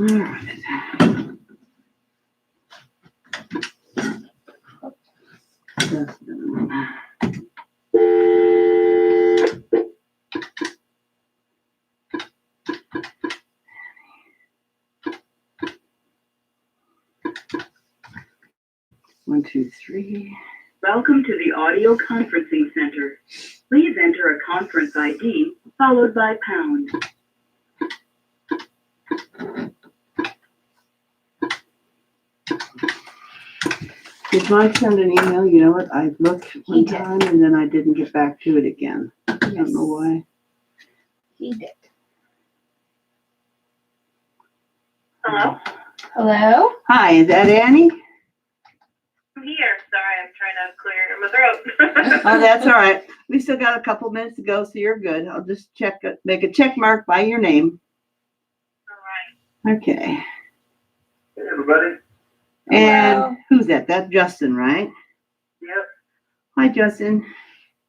All right. One, two, three. Welcome to the audio conferencing center. Please enter a conference ID followed by pound. Did Mike send an email? You know what? I looked one time and then I didn't get back to it again. I don't know why. He did. Hello? Hello? Hi, is that Annie? I'm here. Sorry, I'm trying to clear my throat. Oh, that's all right. We still got a couple minutes to go, so you're good. I'll just make a check mark by your name. All right. Okay. Hey, everybody. And Hello. who's that? That's Justin, right? Yep. Hi, Justin.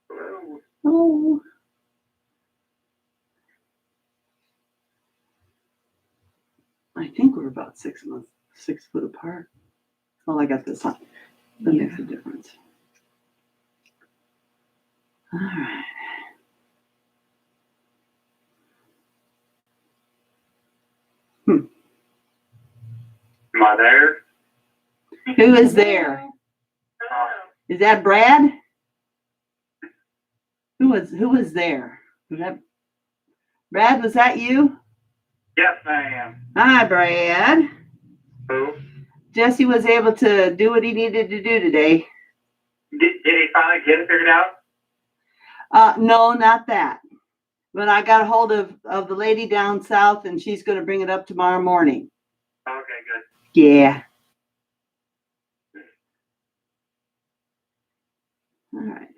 Hello. Oh. I think we're about 6 foot apart. Oh, I got this on. That makes a difference. All right. Am I there? Who is there? Hello. Is that Brad? Who was there? Was that Brad? Was that you? Yes, I am. Hi, Brad. Who? Jesse was able to do what he needed to do today. Did he finally get it figured out? No, not that. But I got a hold of the lady down south, and she's going to bring it up tomorrow morning. Okay, good. Yeah. All right.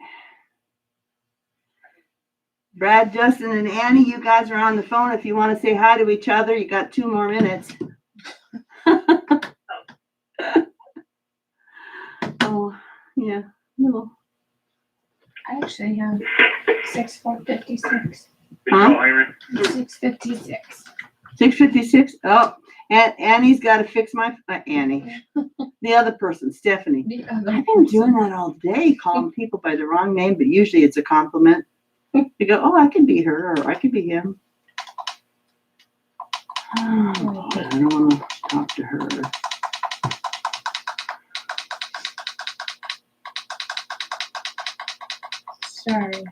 Brad, Justin, and Annie, you guys are on the phone. If you want to say hi to each other, you got 2 more minutes. Oh, yeah. No. I actually have 6:56. Huh? 6:56. 6:56. Oh, and Annie's got to fix my Annie. The other person, Stephanie. The other I've been doing that all day, calling people by the wrong name, but usually it's a compliment. You go, oh, I could be her, or I could be him. Oh, I don't want to talk to her. Sorry.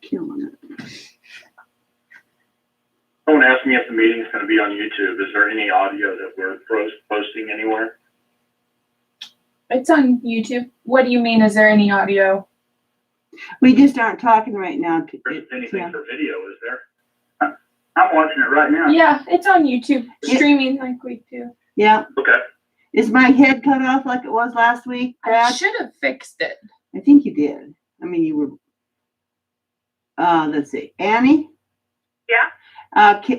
Killing it. Someone asked me if the meeting is going to be on YouTube. Is there any audio that we're posting anywhere? It's on YouTube. What do you mean? Is there any audio? We just aren't talking right now. There's anything for video, is there? I'm watching it right now. Yeah, it's on YouTube. Yeah. Streaming like we do. Yeah. Okay. Is my head cut off like it was last week, I Brad? should have fixed it. I think you did. I mean, you were. Let's see. Annie? Yeah?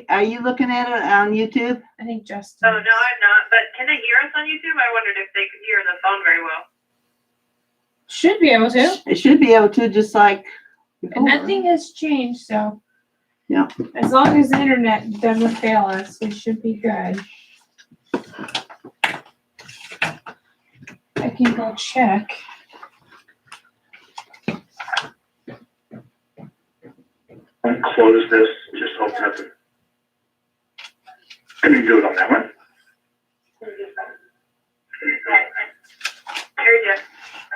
Are you looking at it on YouTube? I think Justin. Oh, no, I'm not. But can they hear us on YouTube? I wondered if they could hear the phone very well. Should be able to. It should be able to, just like before. And nothing has changed, so. Yeah. As long as the internet doesn't fail us, we should be good. I can go check. I'll close this. Just hope nothing. Can you do it on that one? I heard you.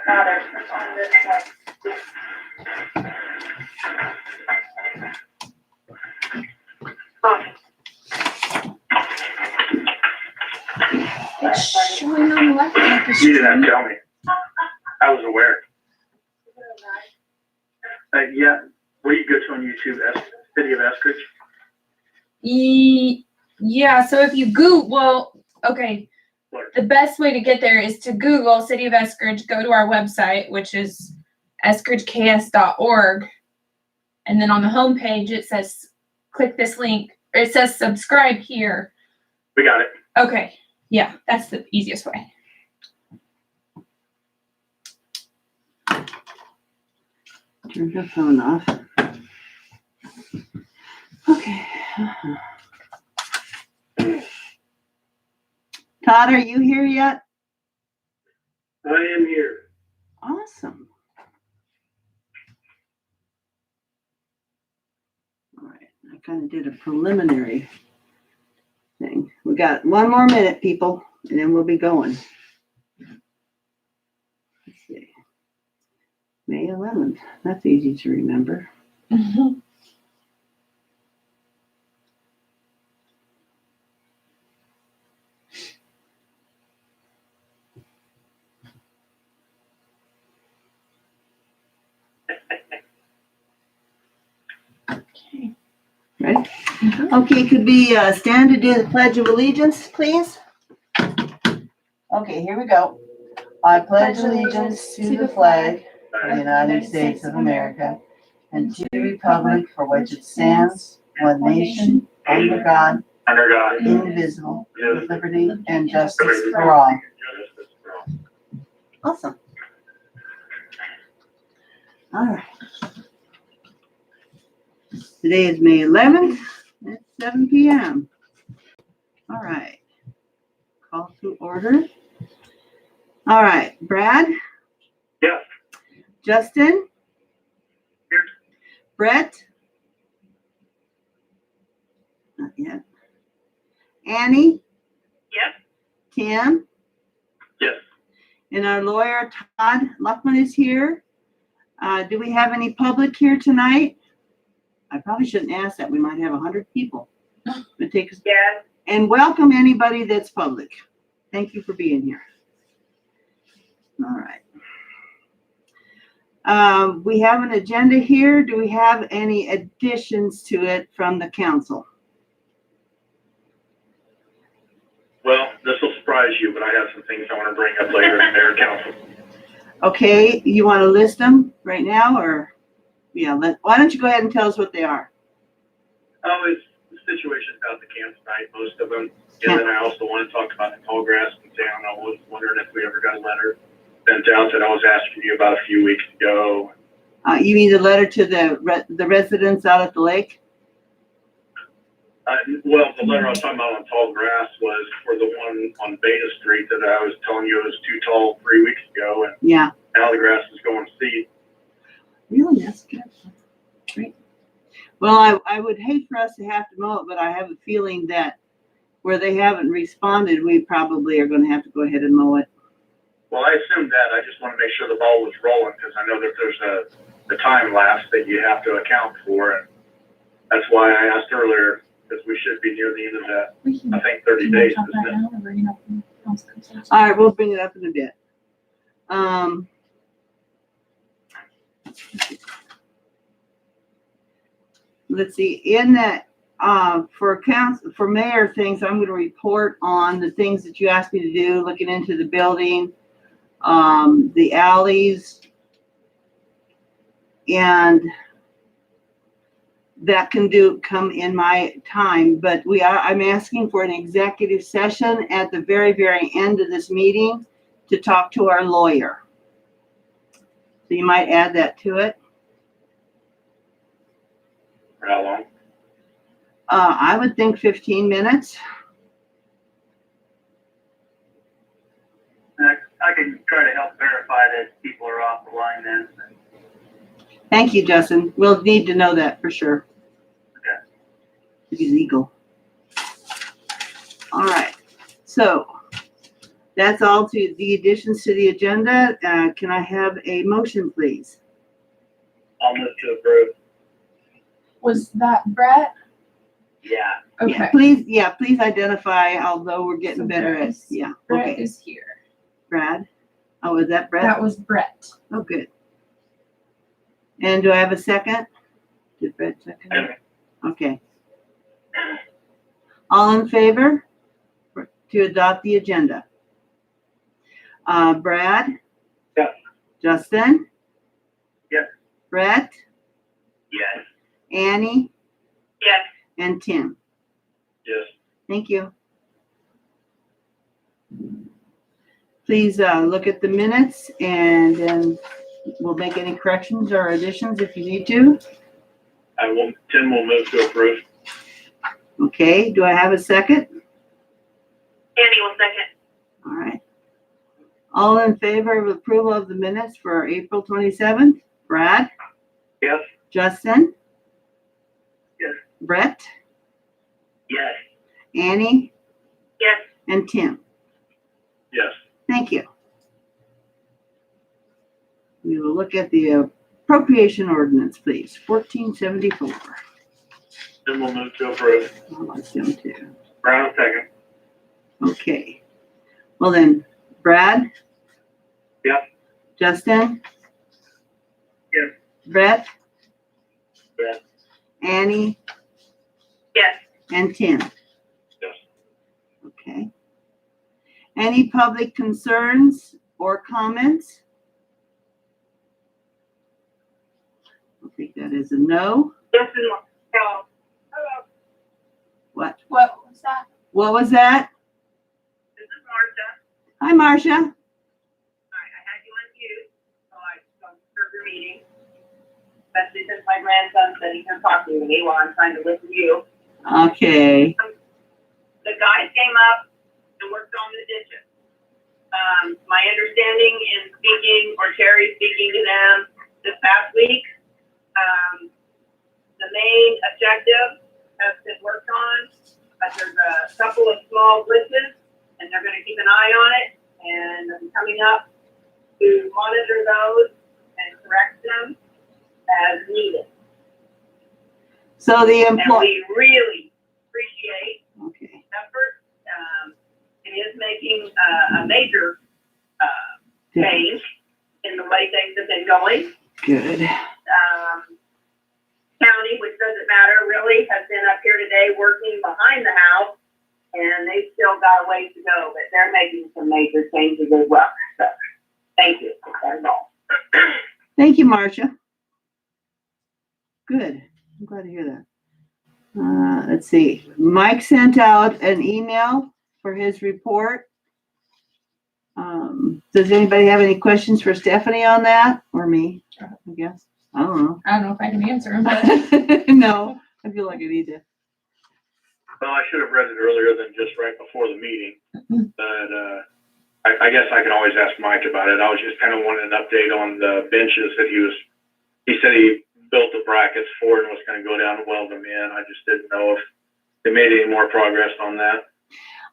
Got it. On this one. It's showing on the left. Like a You didn't have stream. to tell me. I was aware. Yeah. Where you go to on YouTube, City of Eskridge? Yeah, so if you okay, the best way to get there is to Google City of Eskridge, go to our website, which is eskridgeks.org, and then on the homepage it says, click this link, or it says subscribe here. We got it. Okay, yeah, that's the easiest way. Turn the phone off. Okay. Todd, are you here yet? I am here. Awesome. All right, I kind of did a preliminary thing. We got one more minute, people, and then we'll be going. Let's see. May 11th. That's easy to remember. Okay. Right? Okay, could we stand to do the Pledge of Allegiance, please? Okay, here we go. I pledge allegiance to the flag of the United States of America and to the republic for which it stands, one nation, under God, indivisible, with liberty and justice for all. Awesome. All right. Today is May 11th at 7 p.m. All right. Call to order. All right. Brad? Yes. Justin? Here. Brett? Not yet. Annie? Yes. Tim? Yes. And our lawyer, Todd Luckman, is here. Do we have any public here tonight? I probably shouldn't ask that. We might have 100 people. It takes. Yes. And welcome anybody that's public. Thank you for being here. All right. We have an agenda here. Do we have any additions to it from the council? Well, this will surprise you, but I have some things I want to bring up later in their council. Okay, you want to list them right now, or yeah? Why don't you go ahead and tell us what they are? Oh, it's the situations out at the campsite, most of them. And then I also want to talk about the tall grass in town. I was wondering if we ever got a letter sent out that I was asking you about a few weeks ago. You mean the letter to the residents out at the lake? Well, the letter I was talking about on tall grass was for the one on Beta Street that I was telling you it was too tall 3 weeks ago, and Yeah. now the grass is going to seed. Really? That's good. Great. Well, I would hate for us to have to mow it, but I have a feeling that where they haven't responded, we probably are going to have to go ahead and mow it. Well, I assumed that. I just want to make sure the ball was rolling because I know that there's a time lapse that you have to account for, and that's why I asked earlier because we should be near the end of that. We can, I think 30 days. talk Isn't right it? now, or bring it up when council comes in. All right, we'll bring it up in a bit. Let's see, in that, for mayor things, I'm going to report on the things that you asked me to do, looking into the building, the alleys, and that can come in my time, but I'm asking for an executive session at the very, very end of this meeting to talk to our lawyer. So you might add that to it. For how long? I would think 15 minutes. I can try to help verify that people are off the line then. Thank you, Justin. We'll need to know that for sure. Okay. To be legal. All right. So that's all to the additions to the agenda. Can I have a motion, please? I'll move to approve. Was that Brett? Yeah. Okay. Yeah, please identify, although we're getting So better Brett at, is- yeah, Brett okay. is here. Brad? Oh, is that Brett? That was Brett. Oh, good. And do I have a second? Did Brett second? Okay. Okay. All in favor to adopt the agenda? Brad? Yes. Justin? Yes. Brett? Yes. Annie? Yes. And Tim? Yes. Thank you. Please look at the minutes and then we'll make any corrections or additions if you need to. Tim will move to approve. Okay, do I have a second? Andy will second. All right. All in favor of approval of the minutes for April 27th? Brad? Yes. Justin? Yes. Brett? Yes. Annie? Yes. And Tim? Yes. Thank you. We will look at the appropriation ordinance, please. 1474. Tim will move to approve. I want Tim too. Brown, second. Okay. Well then, Brad? Yep. Justin? Yes. Brett? Yes. Annie? Yes. And Tim? Yes. Okay. Any public concerns or comments? I think that is a no. Yes and no. What? What was that? What was that? This is Marcia. Hi, Marcia. All right, I had you on mute, so I don't disturb your meeting. Especially since my grandson's sitting here talking to me while I'm trying to listen to you. Okay. The guys came up and worked on the ditches. My understanding in speaking, or Terry speaking to them this past week, the main objective has been worked on, but there's a couple of small glitches, and they're gonna keep an eye on it, and I'm coming up to monitor those and correct them as needed. So the And employee. we really appreciate Okay. effort. It is making a major change in the way things have been going. Good. County, which doesn't matter really, has been up here today working behind the house, and they've still got a ways to go, but they're making some major changes as well. So, thank you. That's all. Thank you, Marcia. Good. I'm glad to hear that. Let's see. Mike sent out an email for his report. Does anybody have any questions for Stephanie on that, or me? I guess. I don't know. I don't know if I can answer them, but No, I feel like I need to. Well, I should have read it earlier than just right before the meeting. But I guess I can always ask Mike about it. I was just kind of wanting an update on the benches that he said he built the brackets for and was going to go down and weld them in. I just didn't know if they made any more progress on that.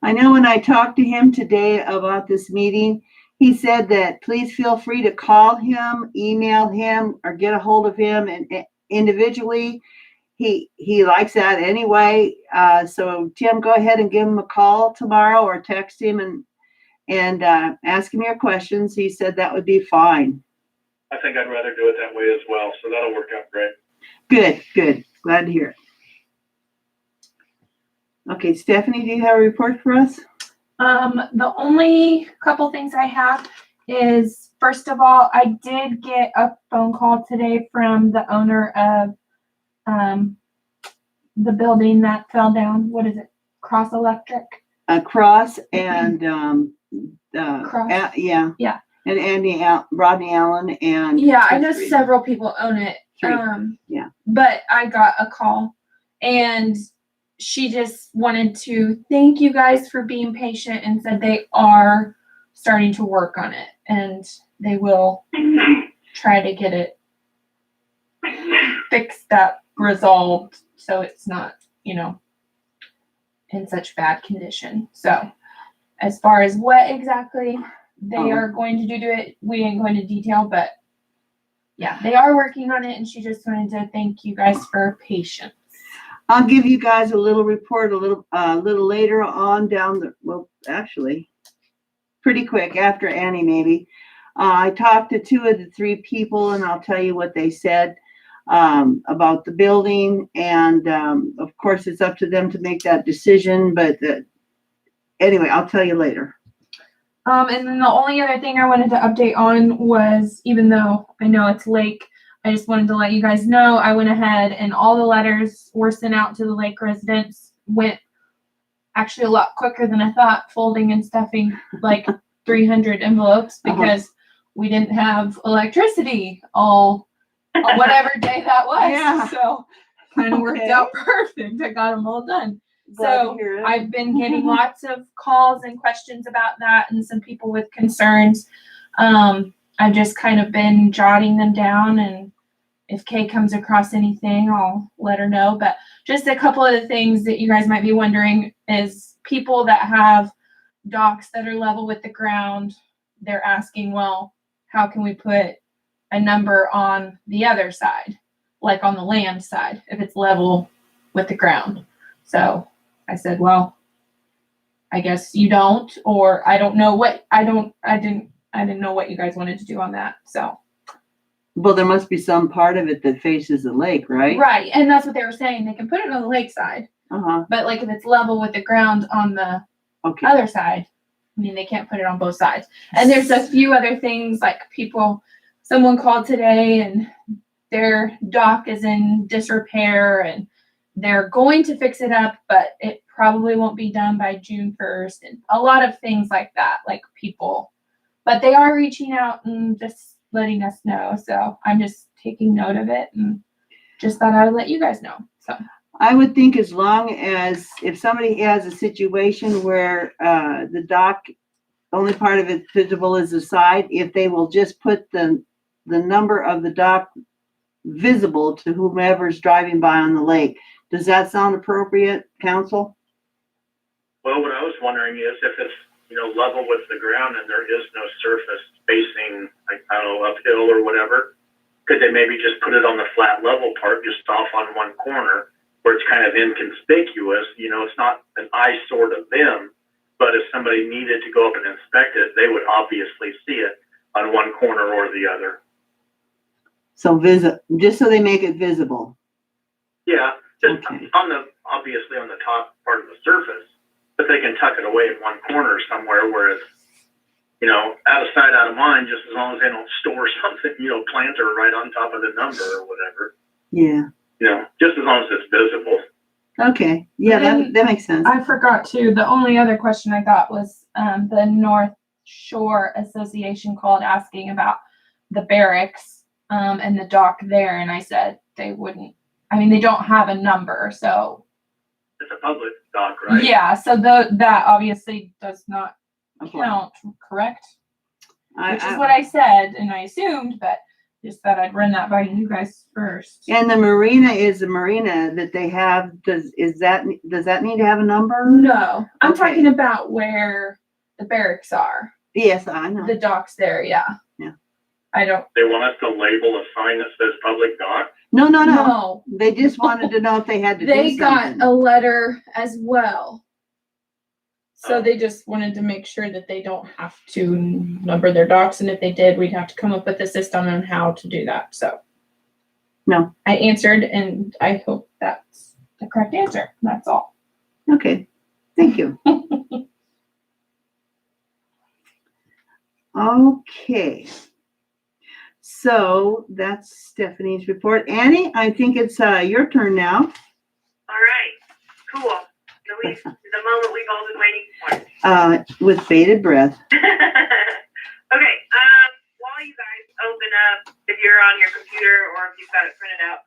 I know when I talked to him today about this meeting, he said that please feel free to call him, email him, or get a hold of him and individually. He likes that anyway. So Tim, go ahead and give him a call tomorrow or text him and ask him your questions. He said that would be fine. I think I'd rather do it that way as well. So that'll work out great. Good, good. Glad to hear it. Okay, Stephanie, do you have a report for us? the only couple things I have is, first of all, I did get a phone call today from the owner of the building that fell down. What is it? Cross Electric? Cross and Cross. yeah. Yeah. And Rodney Allen and Yeah, I know several people own it. Three. Yeah. But I got a call and she just wanted to thank you guys for being patient and said they are starting to work on it and they will try to get it fixed up, resolved, so it's not, in such bad condition. So as far as what exactly they are going to do to it, we ain't going to detail, but yeah, they are working on it and she just wanted to thank you guys for patience. I'll give you guys a little report a little later on actually pretty quick after Annie maybe. I talked to 2 of the 3 people and I'll tell you what they said about the building, and of course it's up to them to make that decision, but anyway, I'll tell you later. And then the only other thing I wanted to update on was, even though I know it's lake, I just wanted to let you guys know I went ahead and all the letters were sent out to the lake residents. Went actually a lot quicker than I thought, folding and stuffing like 300 envelopes because we didn't have electricity all on whatever day that was. Yeah. So kind of worked Okay. out perfect. I got them all done. Glad to So hear it. I've been getting lots of calls and questions about that and some people with concerns. I've just kind of been jotting them down, and if Kay comes across anything, I'll let her know. But just a couple of the things that you guys might be wondering is people that have docks that are level with the ground, they're asking, well, how can we put a number on the other side, like on the land side, if it's level with the ground? So I said, well, I guess you don't, or I don't know what, I didn't know what you guys wanted to do on that. So. Well, there must be some part of it that faces the lake, right? Right. And that's what they were saying. They can put it on the lakeside, Uh-huh. but like if it's level with the ground on the Okay. other side, I mean, they can't put it on both sides. And there's a few other things like someone called today and their dock is in disrepair and they're going to fix it up, but it probably won't be done by June 1st. And a lot of things like that, like people, but they are reaching out and just letting us know. So I'm just taking note of it and just thought I would let you guys know. So I would think as long as, if somebody has a situation where the dock, only part of it visible is the side, if they will just put the number of the dock visible to whomever's driving by on the lake. Does that sound appropriate, council? Well, what I was wondering is if it's, level with the ground and there is no surface facing, like, I don't know, uphill or whatever, could they maybe just put it on the flat level part just off on one corner where it's kind of inconspicuous? It's not an eyesore to them, but if somebody needed to go up and inspect it, they would obviously see it on one corner or the other. So just so they make it visible. Yeah, just Okay. obviously on the top part of the surface, but they can tuck it away in one corner somewhere where it's, out of sight, out of mind, just as long as they don't store something, planter right on top of the number or whatever. Yeah. Just as long as it's visible. Okay. Yeah, that makes sense. I forgot too. The only other question I got was the North Shore Association called asking about the barracks and the dock there, and I said they wouldn't. I mean, they don't have a number, so It's a public dock, right? yeah. So that obviously does not Okay. count, correct? Which is I- what I said, and I assumed, but just thought I'd run that by you guys first. And the marina is the marina that they have. Does that need to have a number? No, I'm Okay. talking about where the barracks are. Yes, I know. The docks there, yeah. Yeah. I don't. They want us to label a sign that says public dock? No. No. They just wanted to know if they had to They do got something. a letter as well. So Oh. they just wanted to make sure that they don't have to number their docks, and if they did, we'd have to come up with a system on how to do that. So No. I answered, and I hope that's the correct answer. That's all. Okay. Thank you. Okay. So that's Stephanie's report. Annie, I think it's your turn now. All right, cool. The moment we've all been waiting for. With bated breath. Okay, while you guys open up, if you're on your computer or if you've got it printed out,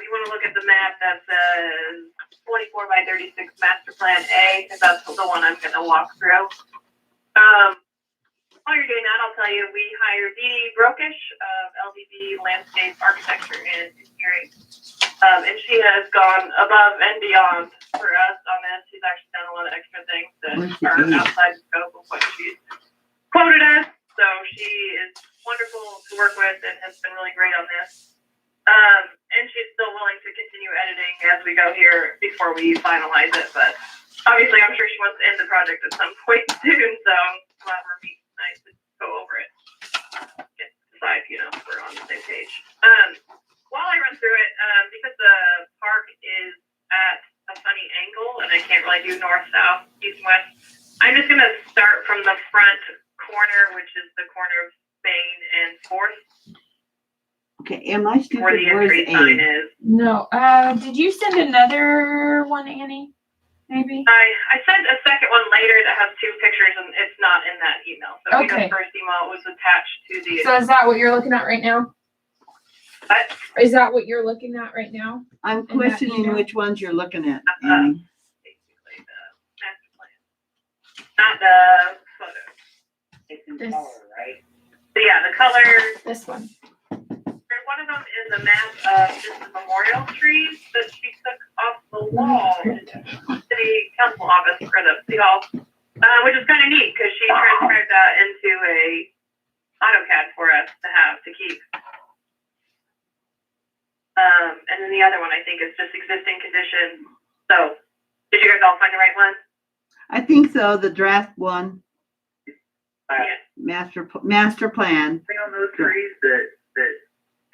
you want to look at the map that says 24 by 36 Master Plan A, because that's the one I'm going to walk through. While you're doing that, I'll tell you, we hired Dee Brokish of LDB Landscape Architecture and Engineering. And she has gone above and beyond for us on this. She's actually done a lot of extra things that are outside the scope of what she's quoted us. So she is wonderful to work with and has been really great on this. And she's still willing to continue editing as we go here before we finalize it. But obviously, I'm sure she wants to end the project at some point soon. So we'll have her meet tonight to go over it. Decide, we're on the same page. While I run through it, because the park is at a funny angle and I can't really do north, south, east, west, I'm just going to start from the front corner, which is the corner of Spain and 4th, Okay. Am I where stupid? the Where's entry sign A? is. No. Did you send another one, Annie? maybe? I sent a second one later that has two pictures and it's not in that email. So if you Okay. go first email, it was attached to the. So is that what you're looking at right now? What? Is that what you're looking at right now? I'm that questioning email? which ones you're looking at, Amy. Basically the master plan. Not the photo. It's in This- color, right? So yeah, the colors. This one. One of them is a map of just the memorial trees that she took off the wall in the city council office for the city hall, which is kind of neat because she transferred that into a AutoCAD for us to have to keep. And then the other one I think is just existing conditions. So, did you guys all find the right one? I think so, the draft one, Yeah. master plan. Thing on those trees that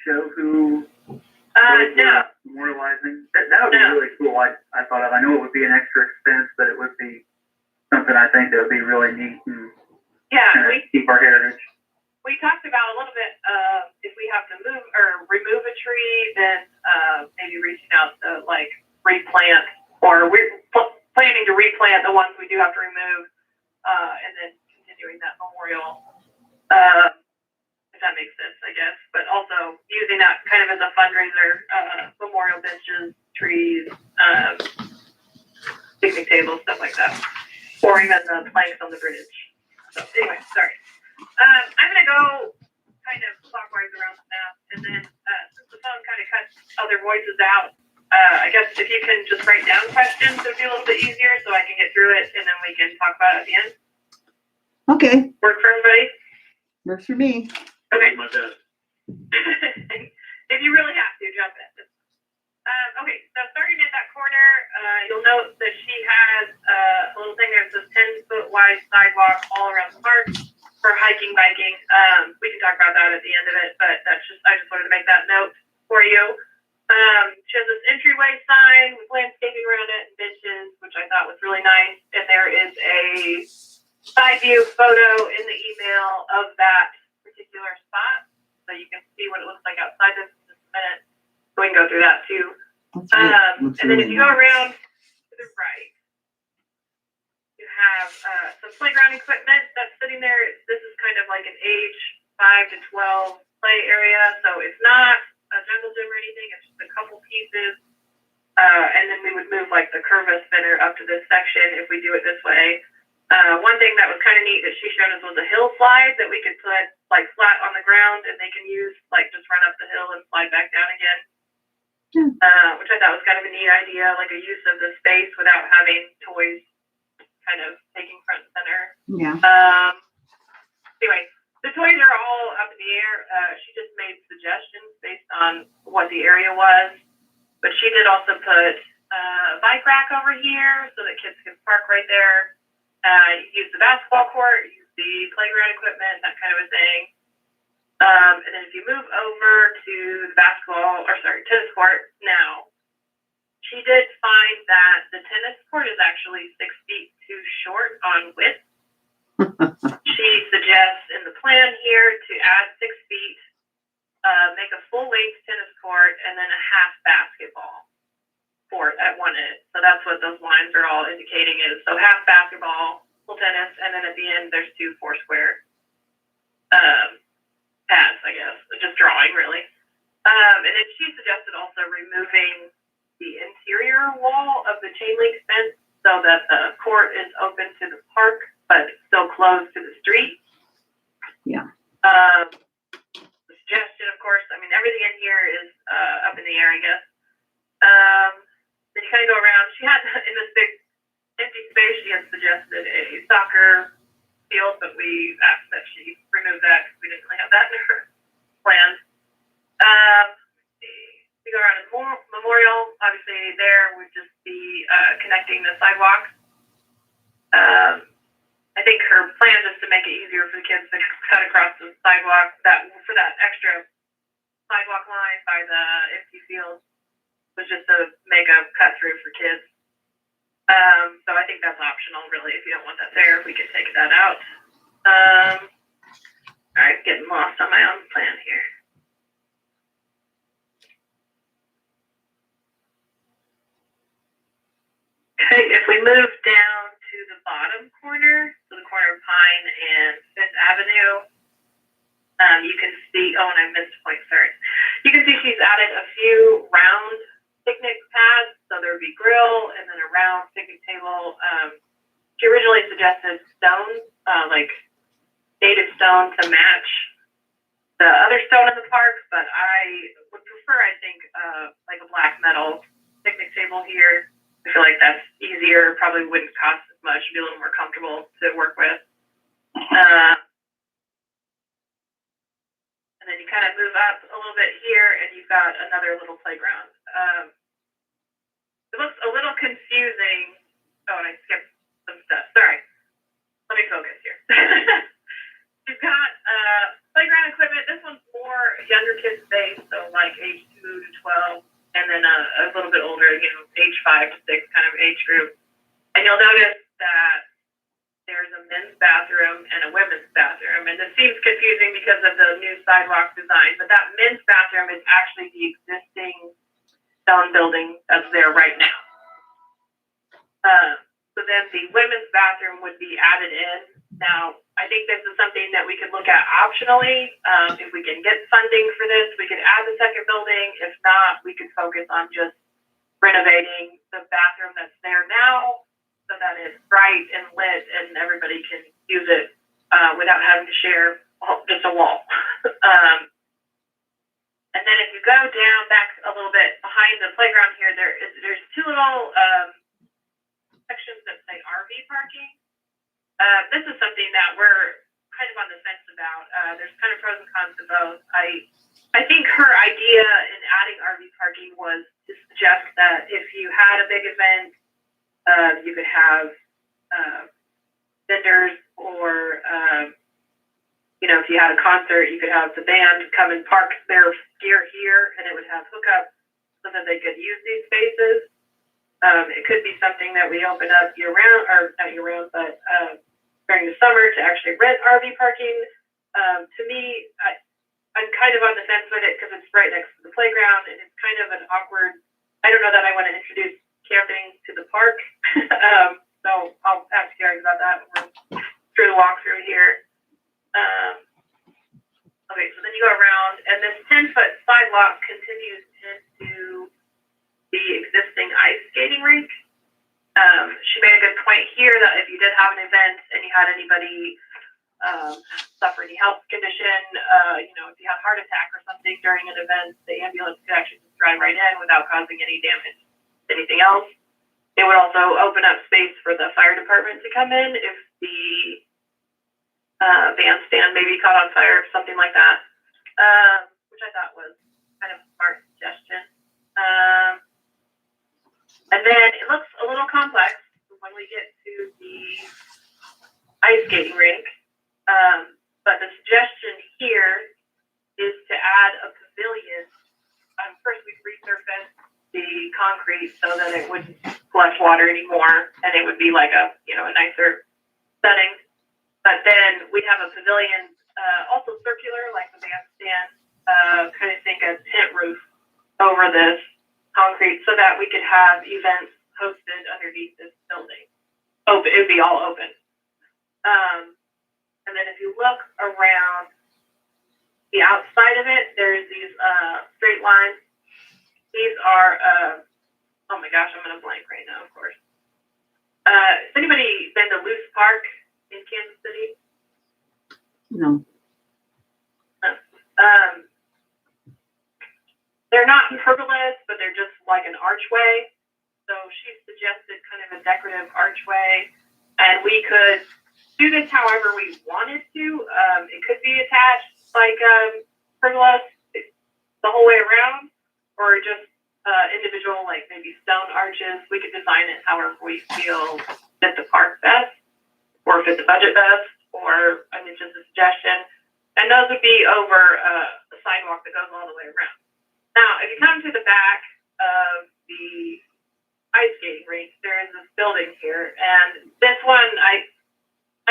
show who No. memorializing, that would be No. really cool. I thought of, I know it would be an extra expense, but it would be something I think that would be really neat and Yeah, kind of keep our heritage. we talked about a little bit if we have to move or remove a tree, then maybe reaching out to like replant, or we're planning to replant the ones we do have to remove, and then continuing that memorial. If that makes sense, I guess. But also using that kind of as a fundraiser, memorial benches, trees, picnic tables, stuff like that, or even the planks on the bridge. So anyway, sorry. I'm gonna go kind of clockwise around the map, and then since the phone kind of cuts other voices out, I guess if you can just write down questions, it would be a little bit easier, so I can get through it, and then we can talk about it at the end. Okay, Work for everybody? works for me. Okay. My best. If you really have to, jump in. Okay, so starting at that corner, you'll note that she has a little thing that says 10-foot wide sidewalk all around the park for hiking, biking. We can talk about that at the end of it, but I just wanted to make that note for you. She has this entryway sign with landscaping around it and benches, which I thought was really nice. And there is a side view photo in the email of that particular spot, so you can see what it looks like outside this in just a minute. So we can go through that too. Looks And then really if you go nice. around to the right, you have some playground equipment that's sitting there. This is kind of like an age 5 to 12 play area, so it's not a jungle gym or anything. It's just a couple pieces. And then we would move like the curva spinner up to this section if we do it this way. One thing that was kind of neat that she showed us was a hill slide that we could put like flat on the ground and they can use like just run up the hill and slide back down again. Which I thought was kind of a neat idea, like a use of the space without having toys kind of taking front and center. Yeah, Anyway, the toys are all up in the air. She just made suggestions based on what the area was, but she did also put a bike rack over here so that kids can park right there. Use the basketball court, use the playground equipment, that kind of a thing. And then if you move over to the tennis court now, she did find that the tennis court is actually 6 feet too short on width. She suggests in the plan here to add 6 feet, make a full length tennis court, and then a half basketball court at one end. So that's what those lines are all indicating is. So half basketball, full tennis, and then at the end there's 2 4-square pads, I guess. Just drawing really. And then she suggested also removing the interior wall of the chain link fence so that the court is open to the park, but still closed to the street. Yeah. The suggestion, of course, I mean, everything in here is up in the air, I guess. Then you kind of go around. She had, in this big empty space, she had suggested a soccer field, but we asked that she remove that because we didn't really have that in her plans. We go around the memorial. Obviously, there would just be connecting the sidewalks. I think her plan is to make it easier for the kids to cut across the sidewalk. For that extra sidewalk line by the empty field was just to make a cut through for kids. So I think that's optional, really. If you don't want that there, we can take that out. All right, getting lost on my own plan here. Okay, if we move down to the bottom corner, so the corner of Pine and Fifth Avenue, you can see, oh, and I missed a point, sorry. You can see she's added a few round picnic pads, so there would be grill and then a round picnic table. She originally suggested stone, like native stone to match the other stone in the park, but I would prefer, I think, like a black metal picnic table here. I feel like that's easier, probably wouldn't cost as much, be a little more comfortable to work with. And then you kind of move up a little bit here and you've got another little playground. It looks a little confusing. Oh, and I skipped some stuff. Sorry. Let me focus here. You've got playground equipment. This one's more younger kids based, so like age 2 to 12, and then a little bit older, age 5 to 6 kind of age group. And you'll notice that there's a men's bathroom and a women's bathroom, and this seems confusing because of the new sidewalk design, but that men's bathroom is actually the existing stone building that's there right now. So then the women's bathroom would be added in. Now, I think this is something that we could look at optionally. If we can get funding for this, we could add the second building. If not, we could focus on just renovating the bathroom that's there now so that it's bright and lit and everybody can use it without having to share just a wall. And then if you go down back a little bit behind the playground here, there's two little sections that say RV parking. This is something that we're kind of on the fence about. There's kind of pros and cons to both. I think her idea in adding RV parking was to suggest that if you had a big event, you could have vendors or, if you had a concert, you could have the band come and park their gear here and it would have hookups so that they could use these spaces. It could be something that we open up year round, or not year round, but during the summer to actually rent RV parking. To me, I'm kind of on the fence with it because it's right next to the playground and it's kind of an awkward, I don't know that I want to introduce camping to the park. So I'll ask Gary about that when we're through the walkthrough here. Okay, so then you go around and this 10-foot sidewalk continues into the existing ice skating rink. She made a good point here that if you did have an event and you had anybody suffer any health condition, if you had a heart attack or something during an event, the ambulance could actually just drive right in without causing any damage to anything else. It would also open up space for the fire department to come in if the bandstand maybe caught on fire or something like that, which I thought was kind of a smart suggestion. And then it looks a little complex when we get to the ice skating rink. But the suggestion here is to add a pavilion. First, we'd resurface the concrete so that it wouldn't collect water anymore, and it would be like a nicer setting. But then we'd have a pavilion, also circular, like the bandstand, kind of think a tent roof over this concrete so that we could have events hosted underneath this building. It would be all open. And then if you look around the outside of it, there's these straight lines. These are, oh my gosh, I'm going to blank right now, of course. Has anybody been to Loose Park in Kansas City? No. They're not pergolas, but they're just like an archway. So she suggested kind of a decorative archway, and we could do this however we wanted to. It could be attached like pergolas the whole way around, or just individual, like maybe stone arches. We could design it however we feel fit the park best, or fit the budget best, or it's just a suggestion. And those would be over a sidewalk that goes all the way around. Now, if you come to the back of the ice skating rink, there is this building here, and this one, I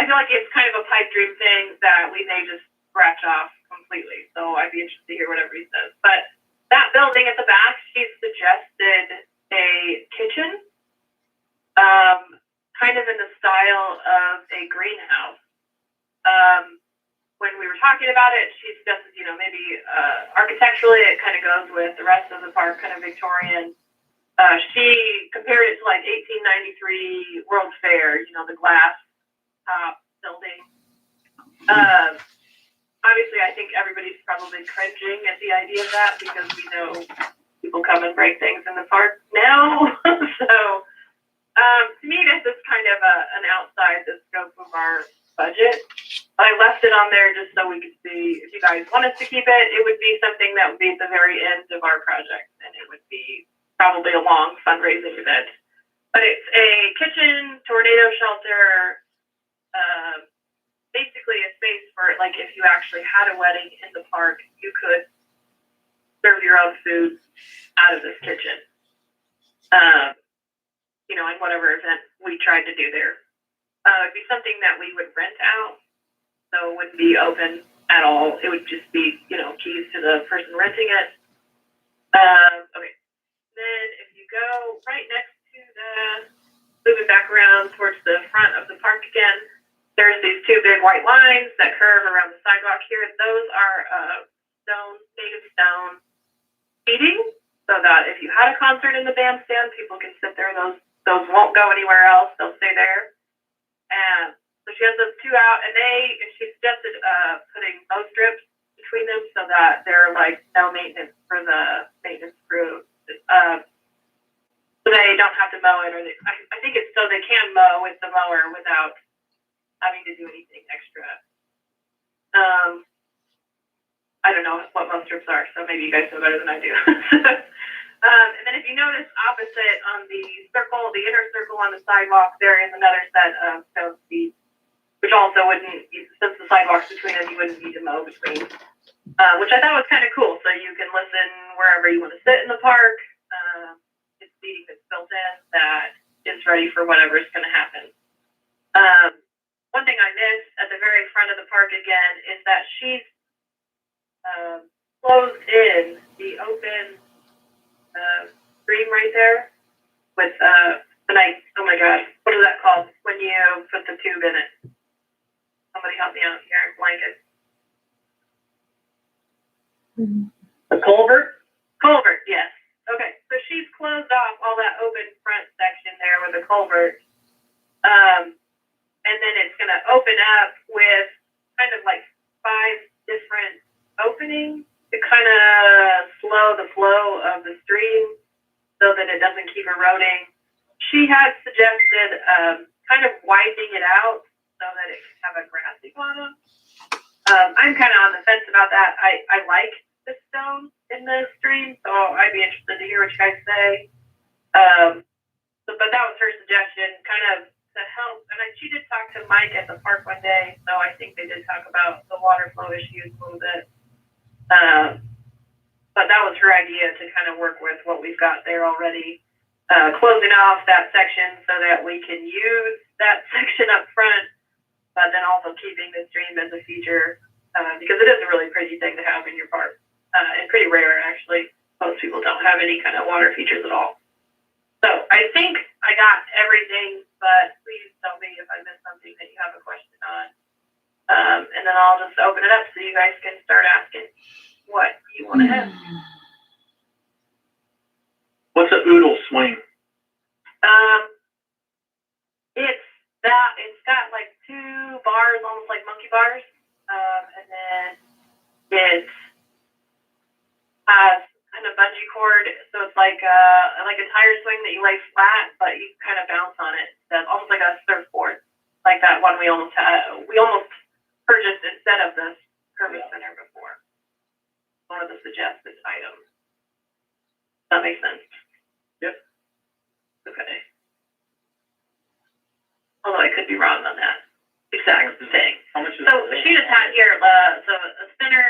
feel like it's kind of a pipe dream thing that we may just scratch off completely. So I'd be interested to hear whatever he says. But that building at the back, she suggested a kitchen. greenhouse. When we were talking about it, she suggested, maybe architecturally it kind of goes with the rest of the park, kind of Victorian. She compared it to like 1893 World's Fair, the glass top building. Obviously, I think everybody's probably cringing at the idea of that because we know people come and break things in the park now. So, to me, this is kind of an outside the scope of our budget. I left it on there just so we could see if you guys want us to keep it. It would be something that would be at the very end of our project, and it would be probably a long fundraising event. But it's a kitchen, tornado shelter, basically a space for, like, if you actually had a wedding in the park, you could serve your own food out of this kitchen. In whatever event we tried to do there. It'd be something that we would rent out, so it wouldn't be open at all. It would just be, keys to the person renting it. Okay. Then if you go right next to moving back around towards the front of the park again, there's these two big white lines that curve around the sidewalk here. Those are native stone seating, so that if you had a concert in the bandstand, people can sit there. Those won't go anywhere else. They'll stay there. And so she has those two out, and she suggested putting mow strips between them so that they're like no maintenance for the maintenance crew. So they don't have to mow it, or I think it's so they can mow with the mower without having to do anything extra. I don't know what mow strips are, so maybe you guys know better than I do. And then if you notice opposite on the circle, the inner circle on the sidewalk, there is another set of stone seats, which also wouldn't, since the sidewalk's between them, you wouldn't need to mow between, which I thought was kind of cool. So you can listen wherever you want to sit in the park. It's seating that's built in that is ready for whatever's going to happen. One thing I missed at the very front of the park again is that she's closed in the open stream right there with the night. Oh my gosh, what is that called when you put the tube in it? Somebody help me out here. Blanket. A culvert? Culvert, yes. Okay, so she's closed off all that open front section there with a culvert. And then it's going to open up with kind of like 5 different openings to kind of slow the flow of the stream so that it doesn't keep eroding. She had suggested kind of widening it out so that it can have a grassy bottom. I'm kind of on the fence about that. I like the stone in the stream, so I'd be interested to hear what you guys say. But that was her suggestion, kind of to help. And she did talk to Mike at the park one day, so I think they did talk about the water flow issues a little bit. But that was her idea to kind of work with what we've got there already, closing off that section so that we can use that section up front, but then also keeping the stream as a feature, because it is a really pretty thing to have in your park, and pretty rare actually. Most people don't have any kind of water features at all. So I think I got everything, but please tell me if I missed something that you have a question on. And then I'll just open it up so you guys can start asking what you want to ask. What's a oodle swing? It's got like 2 bars, almost like monkey bars, and then it has kind of bungee cord, so it's like a tire swing that you lay flat, but you kind of bounce on it. That's almost like a surfboard, like that one we almost purchased instead of the curvy spinner before. One of the suggested items. Does that make sense? Yep. Okay. Although I could be wrong on that exact thing. How much is So she just had here, so a spinner,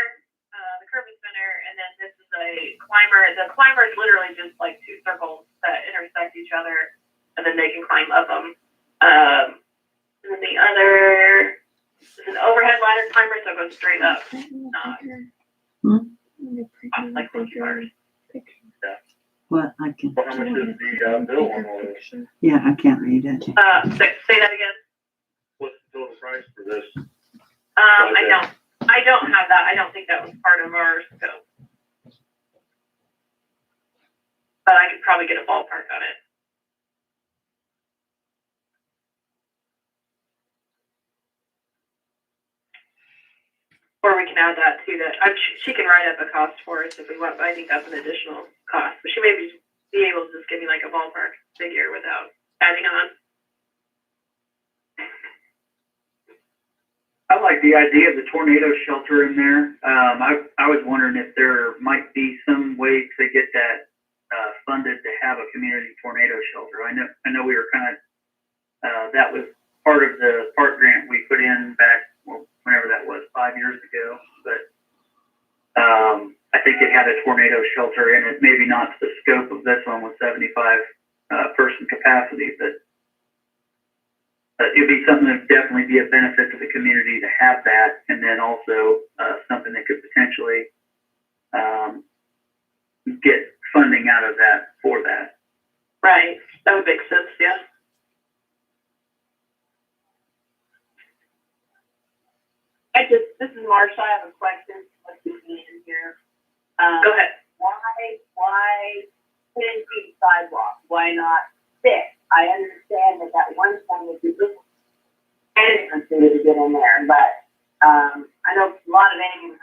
the curvy spinner, and then this is a climber. The climber is literally just like 2 circles that intersect each other, and then they can climb up them. And then the other is an overhead ladder climber, so it goes straight up. Like monkey bars. What? I can. How much is the bill on all this? Yeah, I can't read it. Say that again. What's the total price for this? I don't have that. I don't think that was part of our scope. But I could probably get a ballpark on it. Or we can add that to that. She can write up a cost for us if we want, but I think that's an additional cost. But she may be able to just give me like a ballpark figure without adding on. I like the idea of the tornado shelter in there. I was wondering if there might be some way to get that funded to have a community tornado shelter. I know we were kind of that was part of the park grant we put in back whenever that was 5 years ago. But I think it had a tornado shelter in it. Maybe not to the scope of this one with 75 person capacity, but it'd be something that would definitely be a benefit to the community to have that, and then also something that could potentially get funding out of that for that. Right. That would make sense, yeah. This is Marsha. I have a question. Let's see in here. Go ahead. Why 10 feet sidewalk? Why not 6? I understand that one thing would be different to get in there, but I know a lot of animals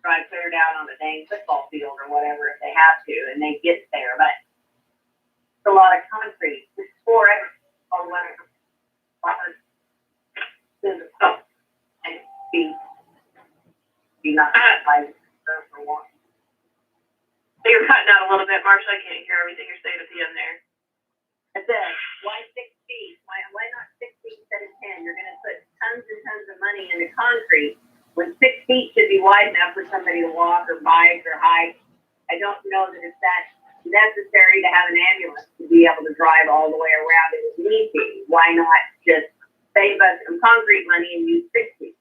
drive clear down on the dang football field or whatever if they have to, and they get there, but it's a lot of concrete. It's 4 or whatever. And be not by for one. So you're cutting out a little bit, Marsha. I can't hear everything you're saying at the end there. I said, why 6 feet? Why not 6 feet instead of 10? You're going to put tons and tons of money into concrete when 6 feet should be wide enough for somebody to walk or bike or hike. I don't know that it's that necessary to have an ambulance to be able to drive all the way around it if need be. Why not just save us some concrete money and use 6 feet?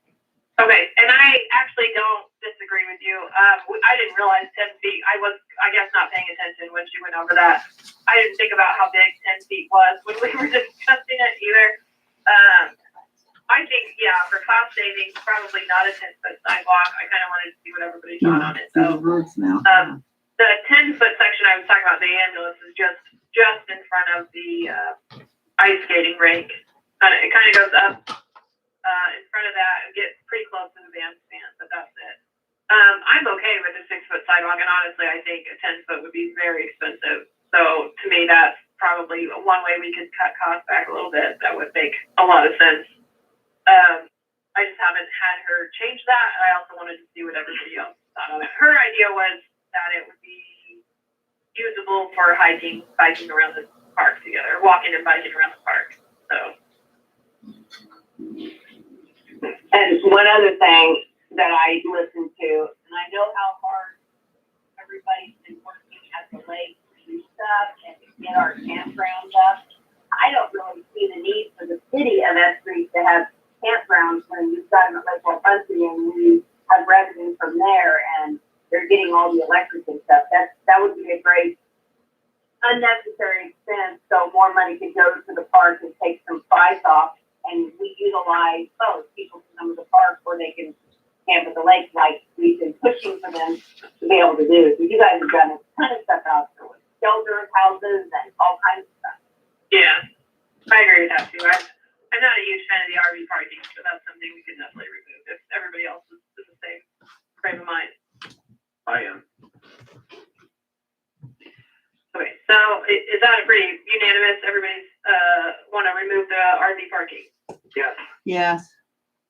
Okay, and I actually don't disagree with you. I didn't realize 10 feet. I was, I guess, not paying attention when she went over that. I didn't think about how big 10 feet was when we were discussing it either. I think, yeah, for cost savings, probably not a 10-foot sidewalk. I kind of wanted to see what everybody thought on it. So roads now. the 10-foot section I was talking about, the ambulance, is just in front of the ice skating rink. It kind of goes up in front of that and get pretty close to the bandstand, but that's it. I'm okay with a 6-foot sidewalk, and honestly, I think a 10-foot would be very expensive. So to me, that's probably one way we could cut costs back a little bit. That would make a lot of sense. I just haven't had her change that, and I also wanted to see what everybody else thought on it. Her idea was that it would be usable for hiking, biking around the park together, walking and biking around the park. So. And one other thing that I listened to, and I know how hard everybody's been working at the lake to do stuff and to get our campgrounds up. I don't really see the need for the city of Estrees to have campgrounds when you've got them at Lake Walbunsee and you have revenue from there and they're getting all the electric and stuff. That would be a great unnecessary expense, so more money could go to the park and take some price off. And we utilize both. People can come to the park or they can camp at the lake like we've been pushing for them to be able to do. So you guys have done a ton of stuff out there with shelters, houses, and all kinds of stuff. Yeah, I agree with that too. I'm not a huge fan of the RV parking, so that's something we could definitely remove if everybody else is the same frame of mind. I am. Okay, so is that a pretty unanimous? Everybody's want to remove the RV parking? Yes. Yes.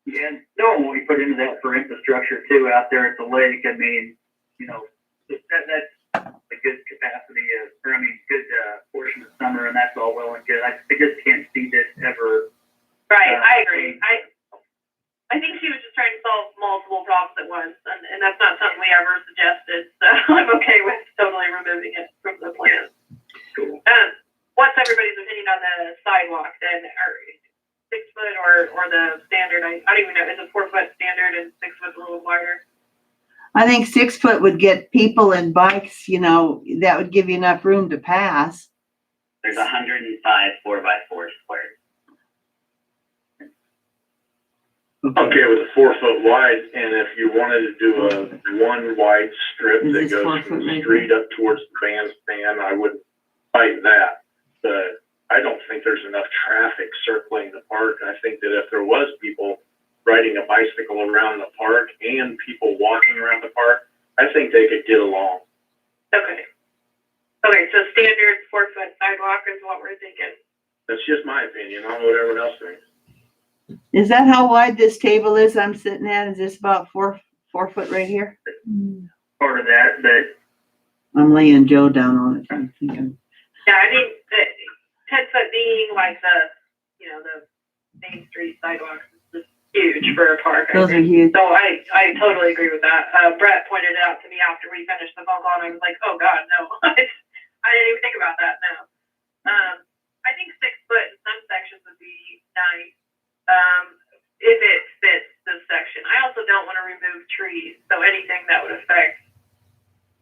Yeah, knowing what we put into that for infrastructure too out there at the lake, I mean, you know, that's a good capacity good portion of summer, and that's all well and good. I just can't see this ever. Right, I agree. I think she was just trying to solve multiple problems at once, and that's not something we ever suggested, so I'm okay with totally removing it from the plan. Cool. What's everybody's opinion on the sidewalk then? Or 6 foot or the standard? I don't even know. Is it 4 foot standard and 6 foot a little wider? I think 6 foot would get people and bikes, that would give you enough room to pass. There's 105 4x4 squares. Okay with a 4 foot wide, and if you wanted to do a one wide strip Is that this 4 goes foot from the right street up towards the bandstand, I would fight that. But I don't think there's enough traffic circling the park. I think that if there was people riding a bicycle around the park and people walking around the park, I think they could get along. Okay. Okay, so standard 4 foot sidewalk is what we're thinking. That's just my opinion. I don't know what everyone else thinks. Is that how wide this table is I'm sitting at? Is this about 4 foot right here? Part of that, but I'm laying Joe down on it. I'm thinking. Yeah, I mean, 10 foot being like the Main Street sidewalks is just huge for a park. I Those are think. huge. So I totally agree with that. Brett pointed it out to me after we finished the phone call, and I was like, oh God, no. I didn't even think about that, no. I think 6 foot in some sections would be nice, if it fits the section. I also don't want to remove trees, so anything that would affect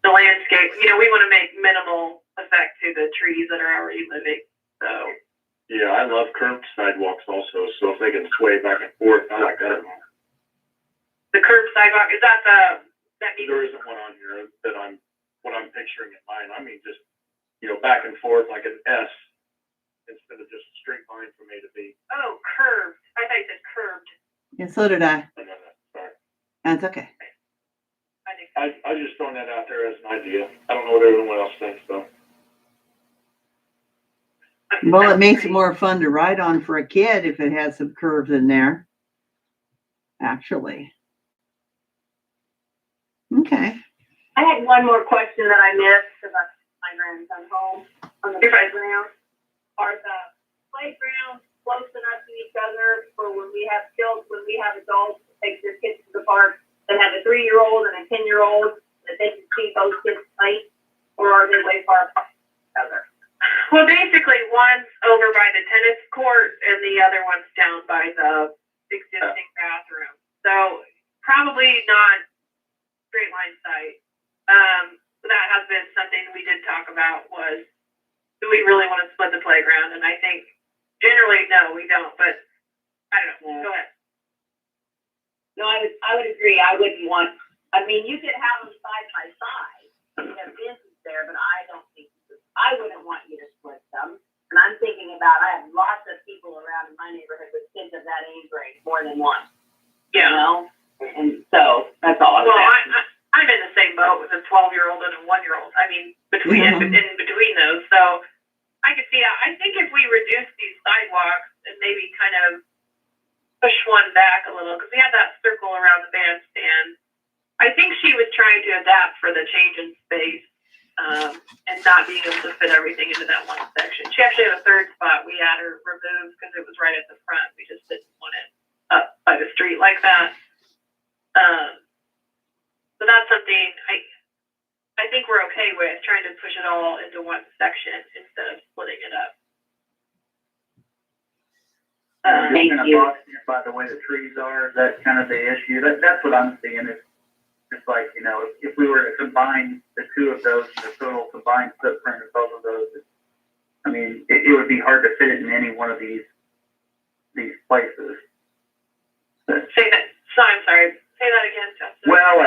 the landscape, we want to make minimal effect to the trees that are already living, so. Yeah, I love curved sidewalks also, so if they can sway back and forth, I like that. The curb sidewalk, is that that means? There isn't one on here that what I'm picturing in mind. I mean, just, back and forth like an S instead of just a straight line from A to B. Oh, curved. I thought you said curved. Yeah, so did I. No, sorry. That's okay. I think. I just throwing that out there as an idea. I don't know what everyone else thinks though. Well, it makes it more fun to ride on for a kid if it has some curves in there. Actually. Okay. I had one more question that I missed about my grandson home on the playground. Are the playgrounds close enough to each other for when we have adults take their kids to the park that have a 3-year-old and a 10-year-old that they can see both kids play, or are they way far apart from each other? Well, basically, one's over by the tennis court and the other one's down by the existing bathroom. So probably not straight line sight. So that has been something we did talk about was, do we really want to split the playground? And I think generally, no, we don't, but I don't know. Go ahead. No, I would agree. I wouldn't want, you could have them side by side. You have fences there, but I wouldn't want you to split them. And I'm thinking about, I have lots of people around in my neighborhood with kids of that age range, more than one. Yeah. And so that's all I'm Well, saying. I'm in the same boat with a 12-year-old and a 1-year-old. In between those. So I could see, I think if we reduce these sidewalks and maybe kind of push one back a little, because we had that circle around the bandstand. I think she was trying to adapt for the change in space and not being able to fit everything into that one section. She actually had a third spot we had her removed because it was right at the front. We just didn't want it up by the street like that. So that's something I think we're okay with, trying to push it all into one section instead of splitting it up. just kind of boxed in by the way the trees are, that's kind of the issue. That's what I'm seeing is just like, if we were to combine the two of those, the total combined footprint of both of those, it would be hard to fit it in any one of these places. But, I'm sorry. Say that again, Justin. well,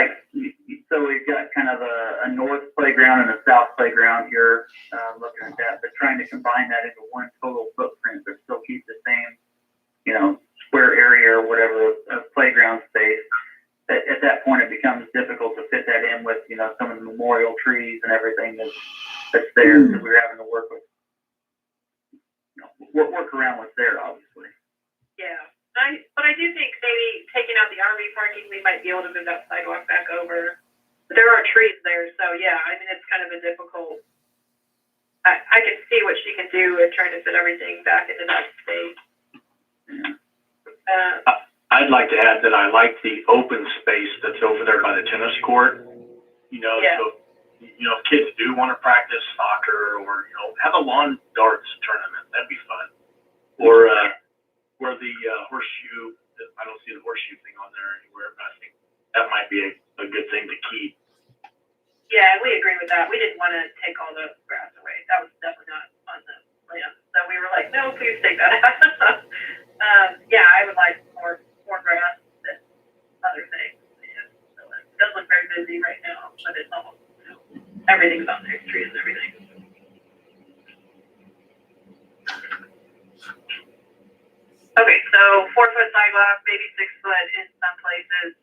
so we've got kind of a north playground and a south playground here, looking at that, but trying to combine that into one total footprint, but still keep the same, square area or whatever of playground space. At that point, it becomes difficult to fit that in with, some of the memorial trees and everything that's there that we're having to work with. Work around what's there, obviously. Yeah. But I do think maybe taking out the RV parking, we might be able to move that sidewalk back over. But there are trees there, so yeah, it's kind of a difficult. I can see what she can do with trying to fit everything back into that space. I'd like to add that I like the open space that's over there by the tennis court. So if kids do want to practice soccer or have a lawn darts tournament, that'd be fun. Or where the horseshoe, I don't see the horseshoe thing on there anywhere, but I think that might be a good thing to keep. Yeah, we agree with that. We didn't want to take all the grass away. That was definitely not on the plan. So we were like, no, please take that out. Yeah, I would like more grass. Okay, so 4-foot sidewalk, maybe 6 foot in some places.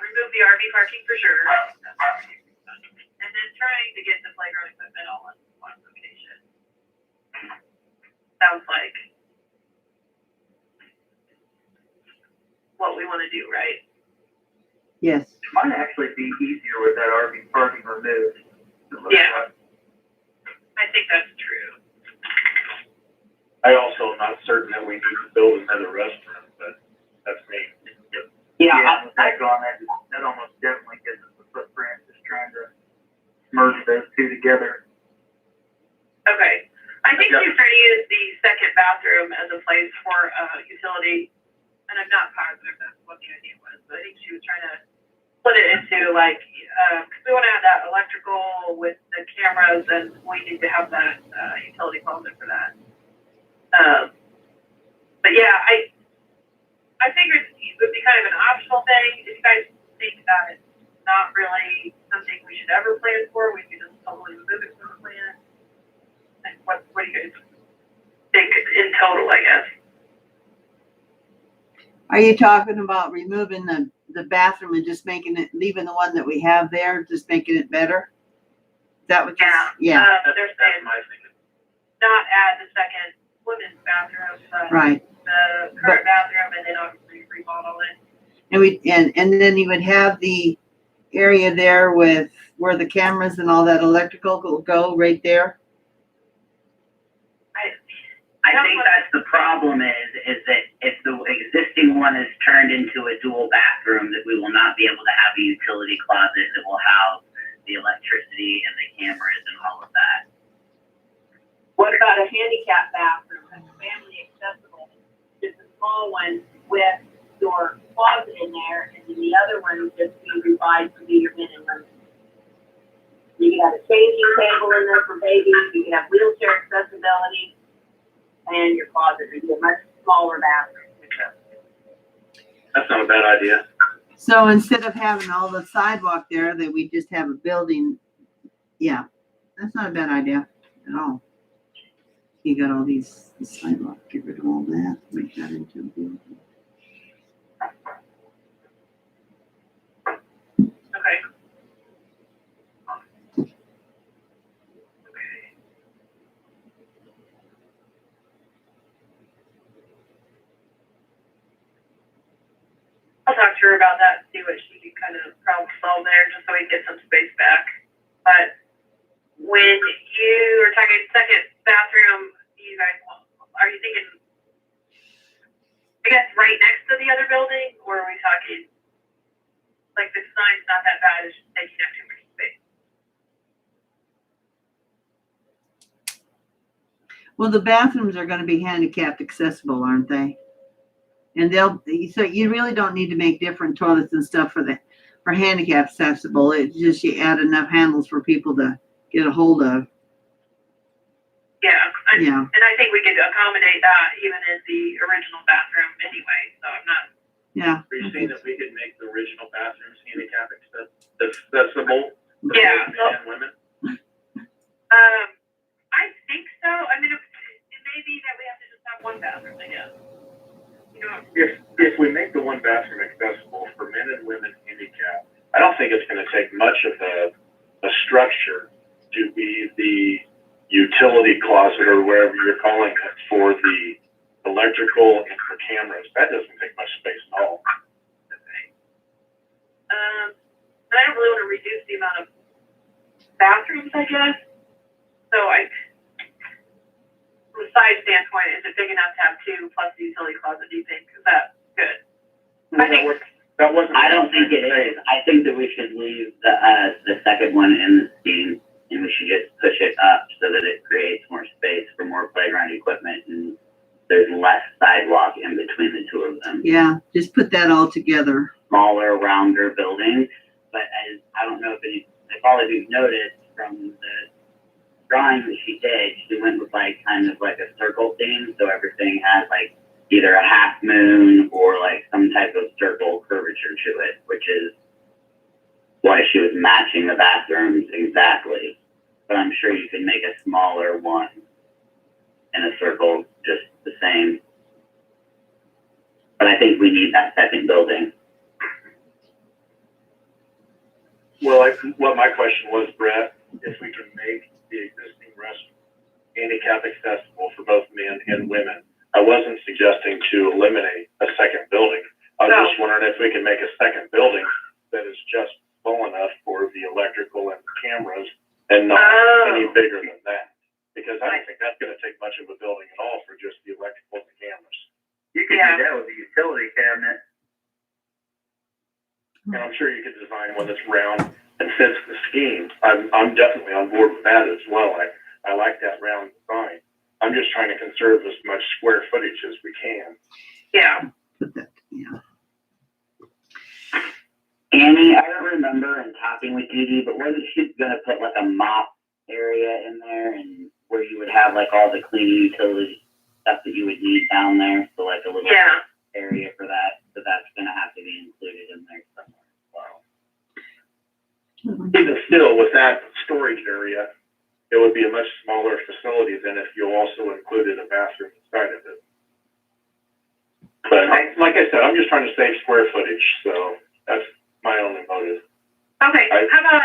Remove the RV parking for sure. And then trying to get the playground equipment all in one location. Sounds like what we want to do, right? Yes. It might actually be easier with that RV parking removed. it looks Yeah. like. I think that's true. I also am not certain that we need to build another restroom, but that's me. Yeah, with that gone, that almost definitely gives us the footprint, just trying to merge those two together. Okay. I think Yeah. she was trying to use the second bathroom as a place for utility, and I'm not positive that's what the idea was, but I think she was trying to put it into like, because we want to have that electrical with the cameras, and we need to have that utility closet for that. But yeah, I figured it would be kind of an optional thing. If you guys think that it's not really something we should ever plan for, we could just totally remove it from the plan. And what do you guys think in total, I guess? Are you talking about removing the bathroom and just making it, leaving the one that we have there, just making it better? Is that what you? Yeah, They're That's saying my thinking. not add the second women's bathroom, but right. the current bathroom, and then obviously remodel it. And then you would have the area there with where the cameras and all that electrical will go right there. I think that's the problem is that if the existing one is turned into a dual bathroom, that we will not be able to have a utility closet that will house the electricity and the cameras and all of that. What about a handicap bathroom, that's family accessible, just a small one with your closet in there, and then the other one would just be revised to be your men and women. You could have a changing table in there for babies, you could have wheelchair accessibility, and your closet would be a much smaller bathroom. That's not a bad idea. So instead of having all the sidewalk there, that we just have a building. Yeah, that's not a bad idea at all. You got all these the sidewalk, get rid of all that, make that into a building. Okay. I'll talk to her about that and see what she can kind of problem solve there, just so we can get some space back. But when you are talking second bathroom, you guys, are you thinking, I guess, right next to the other building, or are we talking, like, the design's not that bad, it's just taking up too much space? Well, the bathrooms are gonna be handicapped accessible, aren't they? And so you really don't need to make different toilets and stuff for handicap accessible. It's just you add enough handles for people to get a hold of. Yeah, Yeah, and I think we could accommodate that even in the original bathroom anyway, so I'm not, yeah. Are you saying that we could make the original bathrooms handicap accessible for Yeah. both men and women? I think so. I mean, it may be that we have to just have one bathroom, I guess. You know, If we make the one bathroom accessible for men and women handicapped, I don't think it's gonna take much of a structure to be the utility closet or wherever you're calling it for the electrical and for cameras. That doesn't take much space at all. but I don't really want to reduce the amount of bathrooms, I guess. So from a size standpoint, is it big enough to have two plus the utility closet, do you think? Is that good? I think That wasn't. I don't think it is. I think that we should leave the second one in the scheme, and we should just push it up so that it creates more space for more playground equipment, and there's less sidewalk in between the two of them. Yeah, just put that all together. Smaller, rounder buildings, but as I don't know if all of you've noticed from the drawing that she did, she went with like kind of like a circle theme, so everything has like either a half moon or like some type of circle curvature to it, which is why she was matching the bathrooms exactly. But I'm sure you can make a smaller one in a circle just the same. But I think we need that second building. Well, what my question was, Brett, if we can make the existing restroom handicap accessible for both men and women. I wasn't suggesting to eliminate a second building. I was No. just wondering if we can make a second building that is just small enough for the electrical and cameras and not any bigger than that. Because I don't think that's gonna take much of a building at all for just the electrical and the cameras. You could Yeah. do that with a utility cabinet. And I'm sure you could design one that's round and fits the scheme. I'm definitely on board with that as well. I like that round design. I'm just trying to conserve as much square footage as we can. Yeah. Put that, yeah. Annie, I don't remember in talking with Dee Dee, but wasn't she gonna put like a mop area in there and where you would have like all the cleaning utility stuff that you would need down there? So like a little Yeah. area for that. So that's gonna have to be included in there somewhere as well. Even still, with that storage area, it would be a much smaller facility than if you also included a bathroom inside of it. But like I said, I'm just trying to save square footage, so that's my only motive. Okay, I- how about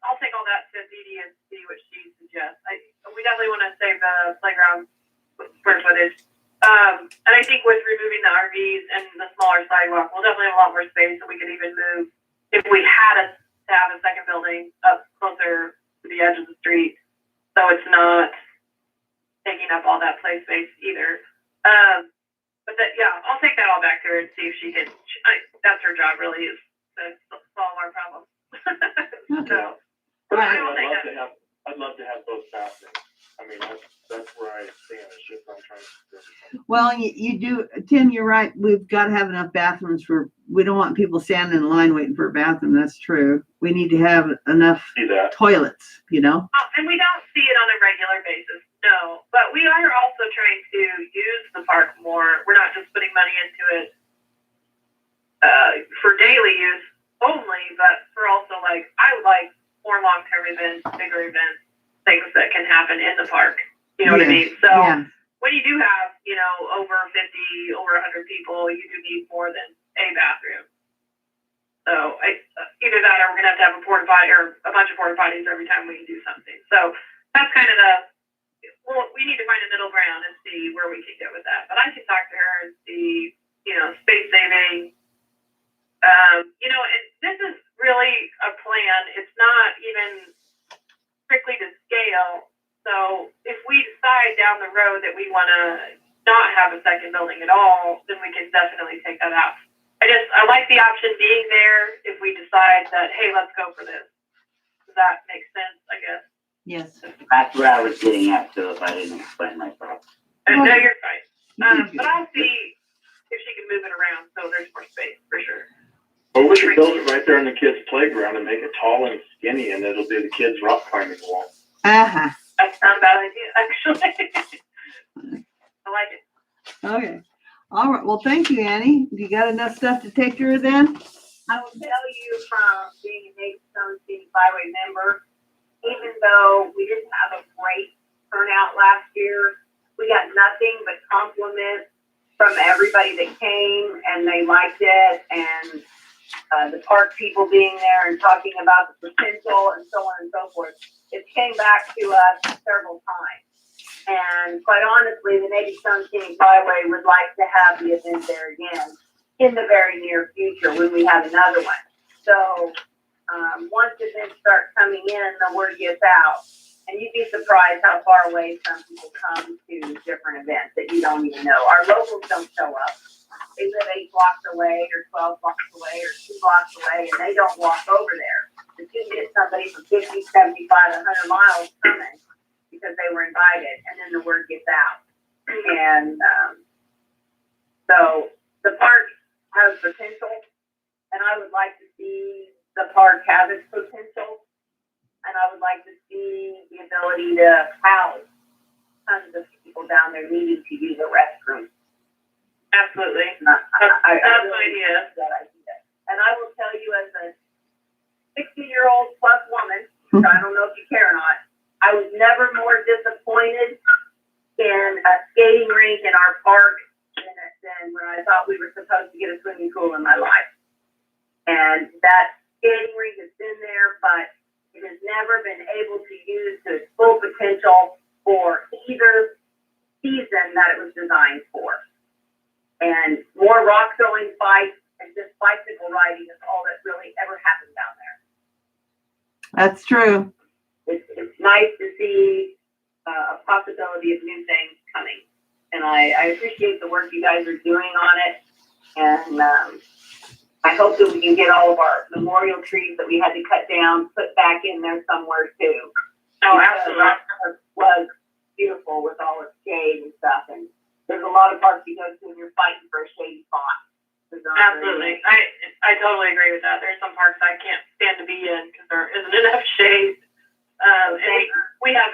I'll take all that to Dee Dee and see what she suggests. We definitely want to save the playground square footage. And I think with removing the RVs and the smaller sidewalk, we'll definitely have a lot more space so we could even move, if we had to have a second building up closer to the edge of the street. So it's not taking up all that play space either. But yeah, I'll take that all back to her and see if she can, that's her job really, is to solve our problem. So, Right. I will take that. I'd love to have both bathrooms. I mean, that's where I stand. It's just I'm trying to. Well, you do, Tim, you're right. We've got to have enough bathrooms we don't want people standing in line waiting for a bathroom. That's true. We need to have enough See that? toilets, you know? Oh, and we don't see it on a regular basis, no. But we are also trying to use the park more. We're not just putting money into it for daily use only, but for also I would like more long-term events, bigger events, things that can happen in the park. You know what I mean? So Yeah. when you do have, over 50, over 100 people, you do need more than a bathroom. So either that or we're going to have a porta potty or a bunch of porta potties every time we do something. So that's kind of we need to find a middle ground and see where we can get with that. But I can talk to her and see, space saving. And this is really a plan. It's not even strictly to scale. So if we decide down the road that we want to not have a second building at all, then we can definitely take that out. I like the option being there if we decide that, hey, let's go for this. Does that make sense, I guess? Yes. That's where I was getting at too, if I didn't explain myself. No, you're fine. You did But good. I'll see if she can move it around so there's more space for sure. Or we should build it right there in the kids' playground and make it tall and skinny, and it'll be the kids' rock climbing wall. Uh-huh. That's not a bad idea, actually. I like it. Okay. All right. Well, thank you, Annie. You got enough stuff to take her then? I will tell you from being a Stone City Byway member, even though we didn't have a great turnout last year, we got nothing but compliments from everybody that came, and they liked it, and the park people being there and talking about the potential and so on and so forth. It came back to us several times. And quite honestly, the Navy Stone King Byway would like to have the event there again in the very near future when we have another one. So once events start coming in, the word gets out. And you'd be surprised how far away some people come to different events that you don't even know. Our locals don't show up. They live 8 blocks away or 12 blocks away or 2 blocks away, and they don't walk over there. But you can get somebody from 50, 75, 100 miles coming because they were invited, and then the word gets out. And so the park has potential, and I would like to see the park have its potential, and I would like to see the ability to house tons of people down there needing to use a restroom. Absolutely. That's That's my idea. that idea. And I will tell you, as a 60-year-old plus woman, which I don't know if you care or not, I was never more disappointed in a skating rink in our park than when I thought we were supposed to get a swimming pool in my life. And that skating rink has been there, but it has never been able to use to its full potential for either season that it was designed for. And more rock throwing fights and just bicycle riding is all that really ever happened down there. That's true. It's nice to see a possibility of new things coming. And I appreciate the work you guys are doing on it. And I hope that we can get all of our memorial trees that we had to cut down, put back in there somewhere too. Oh, Because absolutely. that was beautiful with all its shade and stuff. And there's a lot of parks you go to and you're fighting for a shady spot. Absolutely. I totally agree with that. There's some parks I can't stand to be in because there isn't enough shade. And we have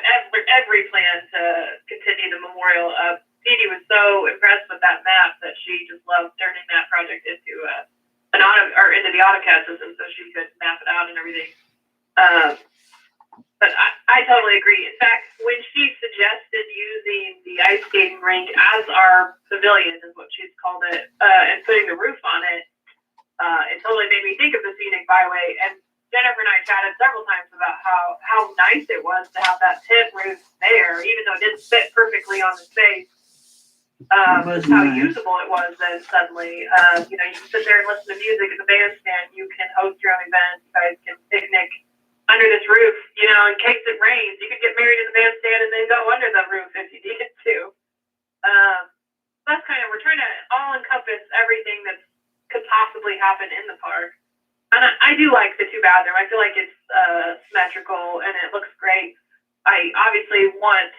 every plan to continue the memorial up. Dee Dee was so impressed with that map that she just loved turning that project into into the AutoCAD system so she could map it out and everything. But I totally agree. In fact, when she suggested using the ice skating rink as our pavilion, is what she's called it, and putting the roof on it, it totally made me think of the scenic byway. And Jennifer and I chatted several times about how nice it was to have that tent roof there, even though it didn't fit perfectly on the space. Was How nice. usable it was then suddenly. You can sit there and listen to music at the bandstand. You can host your own events. You guys can picnic under this roof, in case it rains. You could get married in the bandstand and then go under the roof if you needed to. That's we're trying to all encompass everything that could possibly happen in the park. And I do like the 2-bathroom. I feel like it's symmetrical and it looks great. I obviously want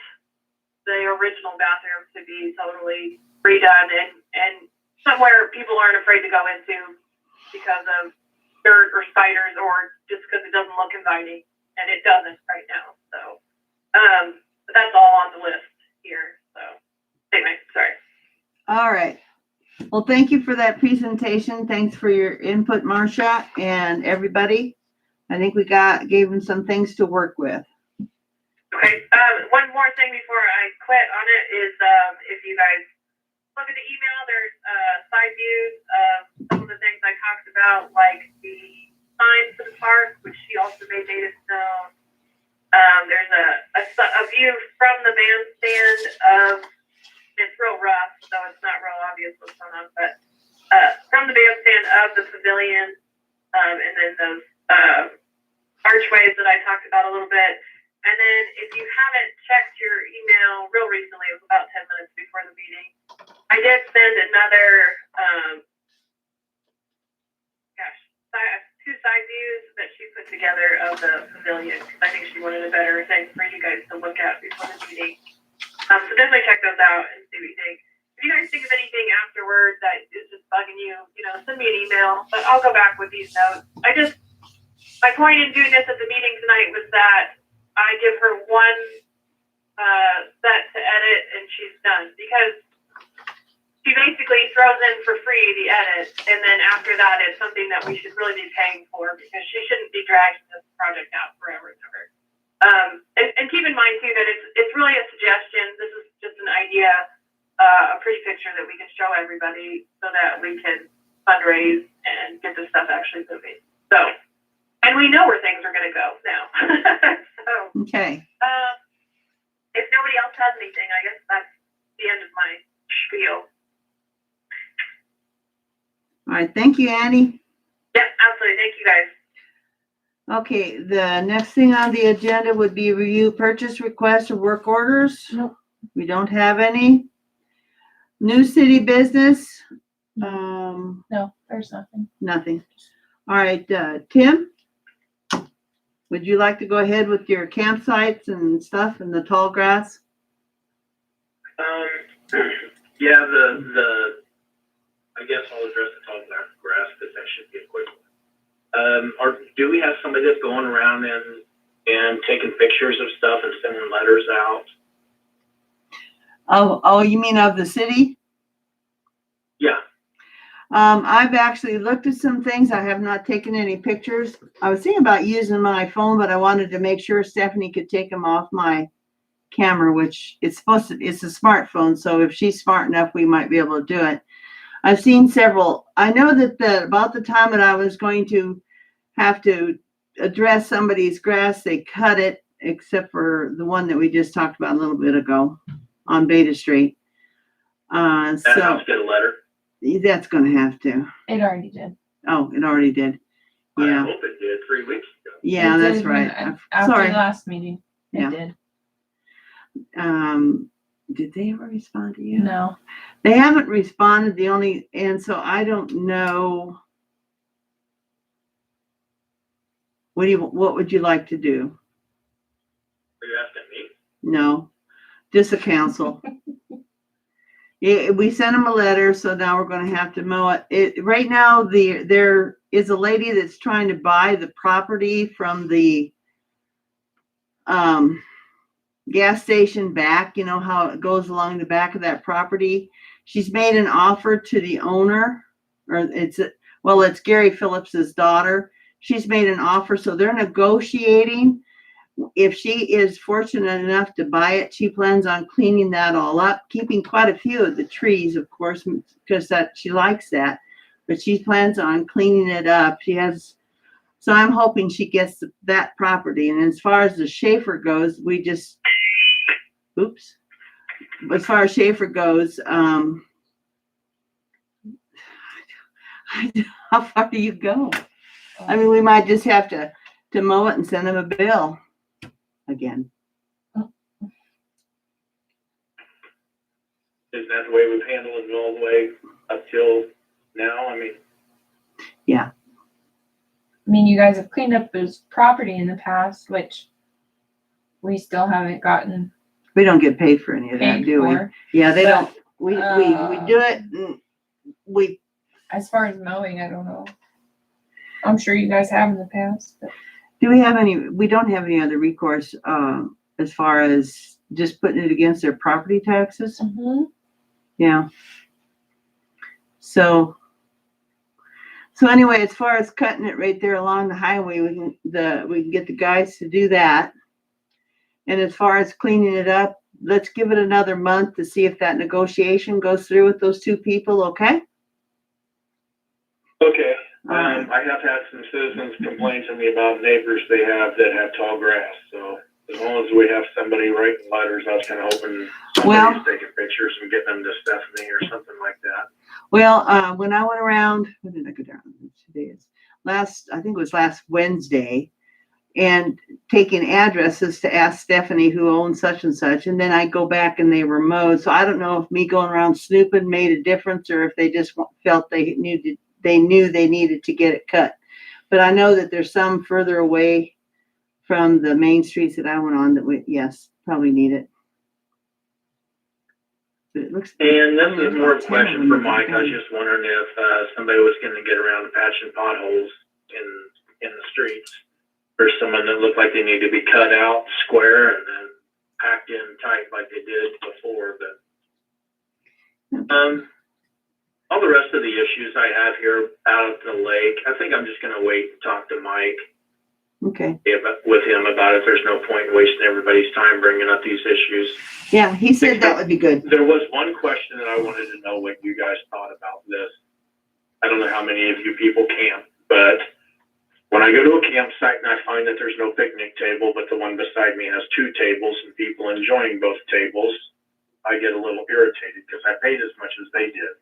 the original bathroom to be totally redone and somewhere people aren't afraid to go into because of dirt or spiders or just because it doesn't look inviting, and it doesn't right now. So, but that's all on the list here. So, anyway, sorry. All right. Well, thank you for that presentation. Thanks for your input, Marcia, and everybody. I think we gave them some things to work with. Okay. One more thing before I quit on it is if you guys look at the email, there's side views of some of the things I talked about, like the signs for the park, which she also made native stone. There's a view from the bandstand of, it's real rough, so it's not real obvious what's going on, but from the bandstand of the pavilion, and then those archways that I talked about a little bit. And then if you haven't checked your email real recently, it was about 10 minutes before the meeting, I did send another, two side views that she put together of the pavilion, because I think she wanted a better thing for you guys to look at before the meeting. So definitely check those out and see what you think. If you guys think of anything afterwards that is just bugging you, send me an email, but I'll go back with these notes. My point in doing this at the meeting tonight was that I give her one set to edit and she's done, because she basically throws in for free the edit, and then after that it's something that we should really be paying for, because she shouldn't be dragging this project out forever and ever. And keep in mind too that it's really a suggestion. This is just an idea, a pretty picture that we can show everybody so that we can fundraise and get this stuff actually moving. So, and we know where things are going to go now. So, Okay. if nobody else has anything, I guess that's the end of my spiel. All right. Thank you, Annie. Yeah, absolutely. Thank you guys. Okay, the next thing on the agenda would be review purchase requests or work orders. Nope. We don't have any. New city business. No, there's nothing. Nothing. All right, Tim, would you like to go ahead with your campsites and stuff and the tall grass? Yeah, I guess I'll address the tall grass because that should be a quick one. Do we have somebody that's going around and taking pictures of stuff and sending letters out? Oh, you mean of the city? Yeah. I've actually looked at some things. I have not taken any pictures. I was thinking about using my phone, but I wanted to make sure Stephanie could take them off my camera, which it's supposed to, it's a smartphone. So if she's smart enough, we might be able to do it. I've seen several. I know that about the time that I was going to have to address somebody's grass, they cut it, except for the one that we just talked about a little bit ago on Beta Street. That So house get a letter. that's going to have to. It already did. Oh, it already did. I Yeah. hope it did 3 weeks ago. Yeah, It that's did right. After Sorry. the last meeting, it Yeah. did. Did they ever respond to you? No. They haven't responded. And so I don't know. What would you like to do? Are you asking me? No, just the council. Yeah, we sent them a letter, so now we're going to have to mow it. Right now, there is a lady that's trying to buy the property from the gas station back. You know how it goes along the back of that property. She's made an offer to the owner, or it's Gary Phillips's daughter. She's made an offer, so they're negotiating. If she is fortunate enough to buy it, she plans on cleaning that all up, keeping quite a few of the trees, of course, because she likes that. But she plans on cleaning it up. So I'm hoping she gets that property. And as far as the Schaefer goes, as far as Schaefer goes, how far do you go? I mean, we might just have to mow it and send them a bill again. Isn't that the way we've handled it all the way up till now? I mean, I mean, you guys have cleaned up his property in the past, which we still haven't gotten We don't get paid for any of that, paid do we? for. Yeah, they But, don't. We do it. And we As far as mowing, I don't know. I'm sure you guys have in the past. But do we have any? We don't have any other recourse as far as just putting it against their property taxes. Yeah. So anyway, as far as cutting it right there along the highway, we can get the guys to do that. And as far as cleaning it up, let's give it another month to see if that negotiation goes through with those two people. Okay. okay. I have had some citizens complain to me about neighbors they have that have tall grass. So as long as we have somebody writing letters, I was kind of hoping somebody's taking pictures and getting them to Stephanie or something like that. Well, when I went around, when did I go down? Today is I think it was last Wednesday, and taking addresses to ask Stephanie who owns such and such, and then I go back and they were mowed. So I don't know if me going around snooping made a difference or if they just felt they knew they needed to get it cut. But I know that there's some further away from the main streets that I went on that yes, probably need it. But it looks. And this is more of a question for Mike. I was just wondering if somebody was going to get around to patching potholes in the streets. There's someone that looked like they need to be cut out square and then packed in tight like they did before. But all the rest of the issues I have here out at the lake, I think I'm just going to wait and talk to Mike. Okay. With him about it. There's no point in wasting everybody's time bringing up these issues. Yeah, he said that would be good. There was one question that I wanted to know what you guys thought about this. I don't know how many of you people camp, but when I go to a campsite and I find that there's no picnic table, but the one beside me has two tables and people enjoying both tables, I get a little irritated because I paid as much as they did.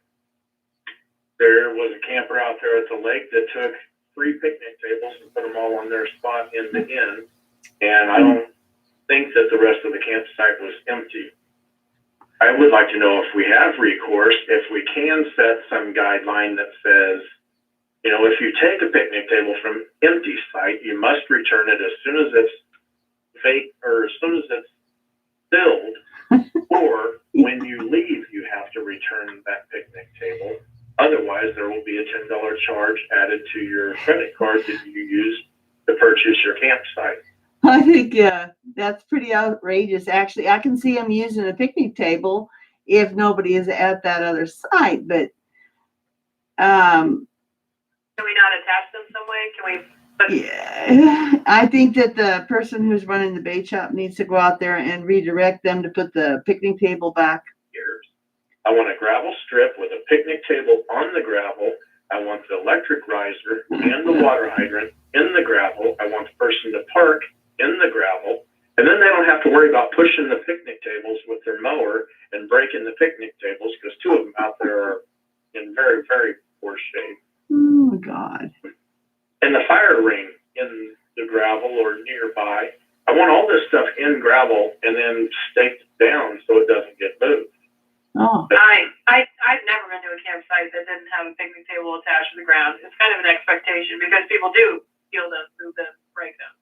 There was a camper out there at the lake that took 3 picnic tables and put them all on their spot in the inn. And I don't think that the rest of the campsite was empty. I would like to know if we have recourse, if we can set some guideline that says, you know, if you take a picnic table from empty site, you must return it as soon as it's vacant or as soon as it's filled, or when you leave, you have to return that picnic table. Otherwise, there will be a $10 charge added to your credit card that you use to purchase your campsite. I think that's pretty outrageous. Actually, I can see them using a picnic table if nobody is at that other site. But Can we not attach them some way? Can we Yeah, I think that the person who's running the bait shop needs to go out there and redirect them to put the picnic table back. Years. I want a gravel strip with a picnic table on the gravel. I want the electric riser and the water hydrant in the gravel. I want the person to park in the gravel. And then they don't have to worry about pushing the picnic tables with their mower and breaking the picnic tables, because 2 of them out there are in very, very poor shape. Oh my God. And the fire ring in the gravel or nearby. I want all this stuff in gravel and then staked down so it doesn't get moved. Oh, I've never been to a campsite that didn't have a picnic table attached to the ground. It's kind of an expectation because people do steal them, move them, break them.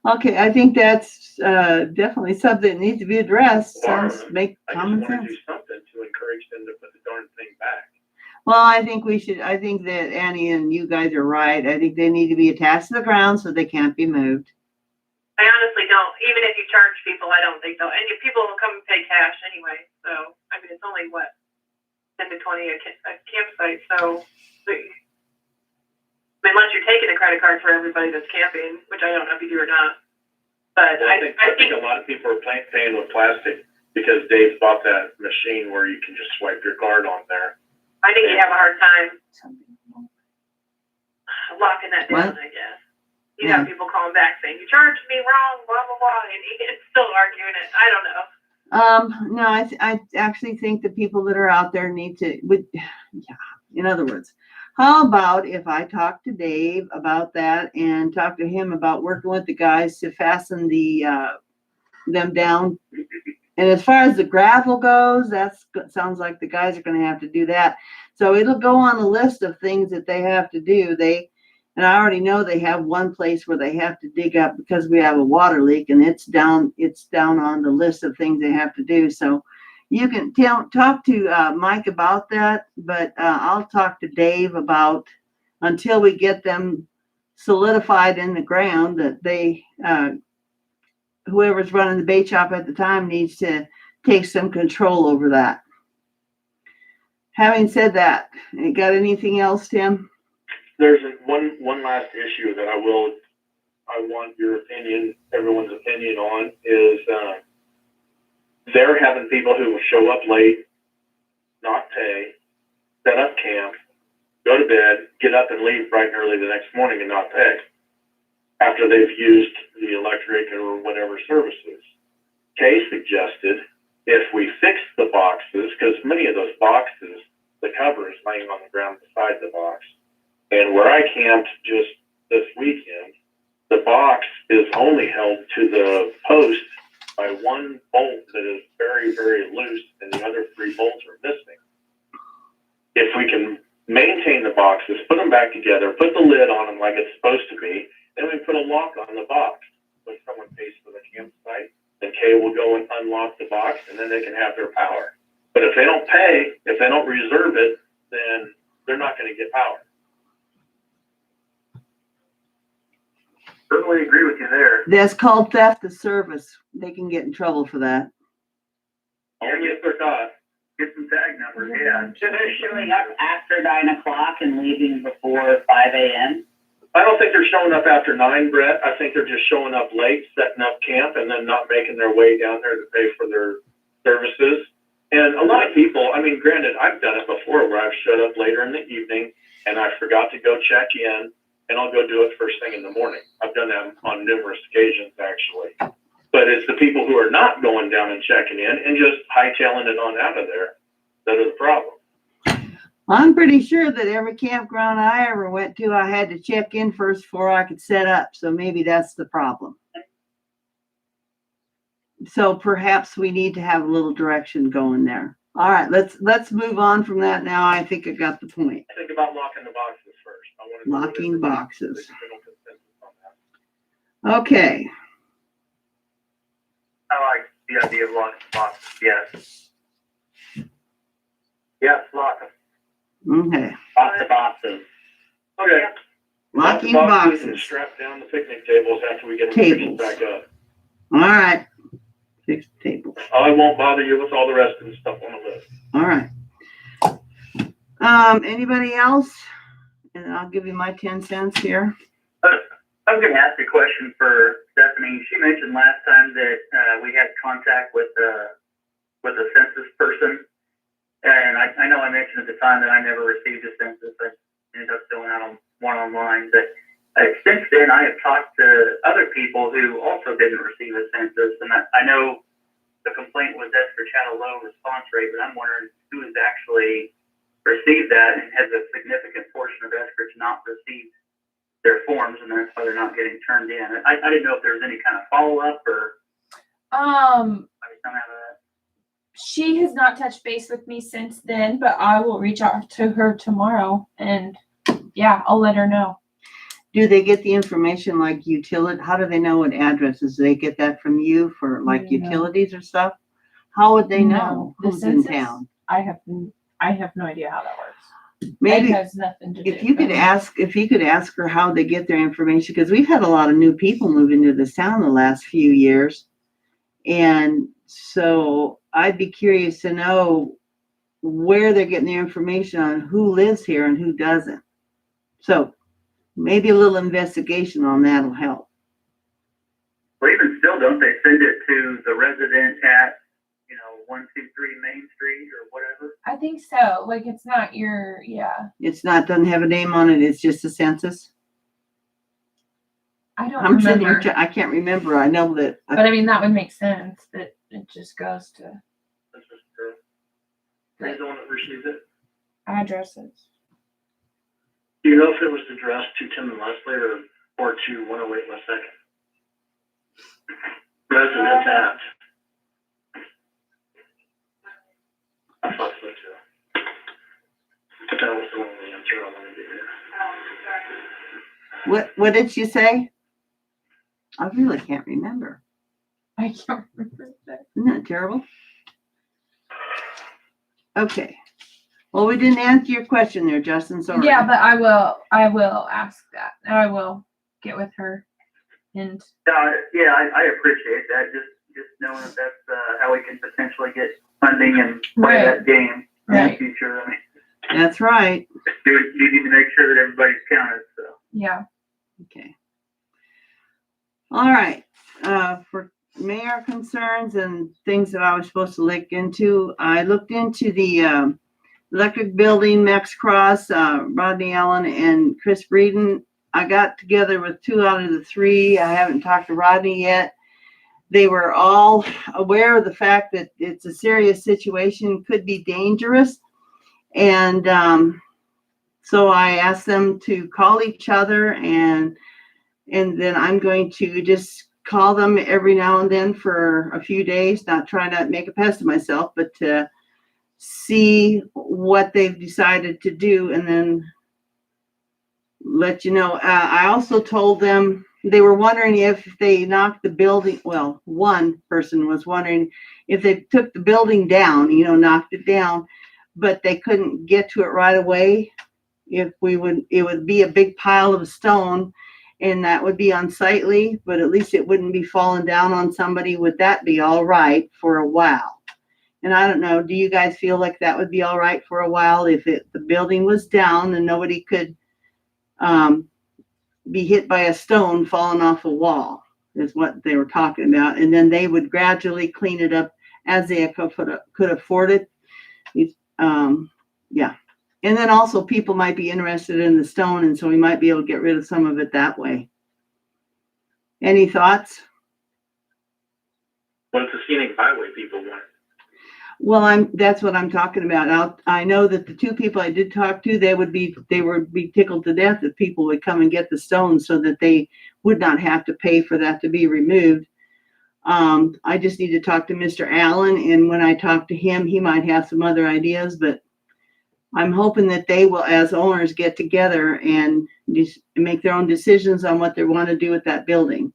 okay. I think that's definitely something that needs to be addressed. Sounds make I common just want to sense. do something to encourage them to put the darn thing back. Well, I think that Annie and you guys are right. I think they need to be attached to the ground so they can't be moved. I honestly don't. Even if you charge people, I don't think they'll. And people will come and pay cash anyway. So, I mean, it's only, what, 10 to 20 a campsite. So, unless you're taking a credit card for everybody that's camping, which I don't know if you do or not. But Well, I think a lot of people are paying with plastic because Dave bought that machine where you can just swipe your card on there. I think you have a hard time locking that down, What? I guess. You have people calling back saying, you charged me wrong, blah, blah, blah, and it's still arguing it. I don't know. No, I actually think the people that are out there need to, in other words, how about if I talk to Dave about that and talk to him about working with the guys to fasten them down? And as far as the gravel goes, sounds like the guys are going to have to do that. So it'll go on the list of things that they have to do. And I already know they have one place where they have to dig up because we have a water leak, and it's down on the list of things they have to do. So you can talk to Mike about that, but I'll talk to Dave about, until we get them solidified in the ground, that they, whoever's running the bait shop at the time needs to take some control over that. Having said that, you got anything else, Tim? There's one last issue that I want your opinion, everyone's opinion on, is they're having people who will show up late, not pay, set up camp, go to bed, get up and leave bright and early the next morning and not pay after they've used the electric or whatever services. Kay suggested if we fix the boxes, because many of those boxes, the cover is laying on the ground beside the box. And where I camped just this weekend, the box is only held to the post by one bolt that is very, very loose, and the other 3 bolts are missing. If we can maintain the boxes, put them back together, put the lid on them like it's supposed to be, then we put a lock on the box. When someone pays for the campsite, then Kay will go and unlock the box, and then they can have their power. But if they don't pay, if they don't reserve it, then they're not going to get power. Totally agree with you there. That's called theft of service. They can get in trouble for that. Only if they're caught. Get some tag numbers, yeah. So they're showing up after 9 o'clock and leaving before 5 a.m.? I don't think they're showing up after 9, Brett. I think they're just showing up late, setting up camp, and then not making their way down there to pay for their services. And a lot of people, I mean, granted, I've done it before where I've showed up later in the evening and I forgot to go check in, and I'll go do it first thing in the morning. I've done that on numerous occasions, actually. But it's the people who are not going down and checking in and just hightailing it on out of there that are the problem. I'm pretty sure that every campground I ever went to, I had to check in first before I could set up. So maybe that's the problem. So perhaps we need to have a little direction going there. All right, let's move on from that now. I think I got the point. Think about locking the boxes first. I want to know Locking what boxes. is the general consensus on that. Okay. I like the idea of locking boxes, yes. Yes, lock them. Okay. Lock the boxes. Okay. Locking And boxes. strap down the picnic tables after we get them Tables. fixed back up. All right. Fix the tables. I won't bother you with all the rest of the stuff on the list. All right. Anybody else? And I'll give you my 10 cents here. I was going to ask a question for Stephanie. She mentioned last time that we had contact with a census person, and I know I mentioned at the time that I never received a census. I ended up filling out one online, but since then I have talked to other people who also didn't receive a census, and I know the complaint was Eskridge had a low response rate, but I'm wondering who has actually received that, and has a significant portion of Eskridge not received their forms, and that's why they're not getting turned in. I didn't know if there was any kind of follow-up or come out of that. She has not touched base with me since then, but I will reach out to her tomorrow and yeah, I'll let her know. Do they get the information like utility? How do they know what addresses? Do they get that from you for like No. utilities or stuff? How would they know No. The who's in census? town? I have no idea how that works. Maybe It has nothing to do. if you could ask her how they get their information, because we've had a lot of new people move into this town the last few years. And so I'd be curious to know where they're getting their information on who lives here and who doesn't. So maybe a little investigation on that'll help. Or even still, don't they send it to the resident at 123 Main Street or whatever? I think so. Like it's not your It's not, doesn't have a name on it. It's just a census. I don't I'm sitting remember. here, I can't remember. I know that. But I mean that would make sense that it just goes to That's just true. Who's the one that receives it? addresses. Do you know if it was addressed to Tim and Leslie or to 108 West Second? Resident at. I thought so too. But that was the only answer I wanted to hear. What did she say? I really can't remember. I can't remember that. Isn't that terrible? Okay. Well, we didn't answer your question there, Justin. Sorry. Yeah, but I will ask that. I will get with her and Yeah, I appreciate that. Just knowing that that's how we can potentially get funding and play Right. that game in Right. the future. I mean, That's right. you need to make sure that everybody's counted. So. yeah. Okay. All right. For mayor concerns and things that I was supposed to look into, I looked into the electric building, Max Cross, Rodney Allen, and Chris Breeden. I got together with 2 out of the 3. I haven't talked to Rodney yet. They were all aware of the fact that it's a serious situation, could be dangerous. And so I asked them to call each other, and then I'm going to just call them every now and then for a few days, not trying to make a pest of myself, but to see what they've decided to do and then let you know. I also told them, they were wondering if they knocked the building, well, one person was wondering if they took the building down, knocked it down, but they couldn't get to it right away. It would be a big pile of stone, and that would be unsightly, but at least it wouldn't be falling down on somebody. Would that be all right for a while? And I don't know, do you guys feel like that would be all right for a while if the building was down and nobody could be hit by a stone falling off a wall, is what they were talking about. And then they would gradually clean it up as they could afford it. Yeah. And then also people might be interested in the stone, and so we might be able to get rid of some of it that way. Any thoughts? What's the scenic byway people want? Well, that's what I'm talking about. I know that the 2 people I did talk to, they would be tickled to death if people would come and get the stones so that they would not have to pay for that to be removed. I just need to talk to Mr. Allen, and when I talk to him, he might have some other ideas, but I'm hoping that they will, as owners, get together and just make their own decisions on what they want to do with that building.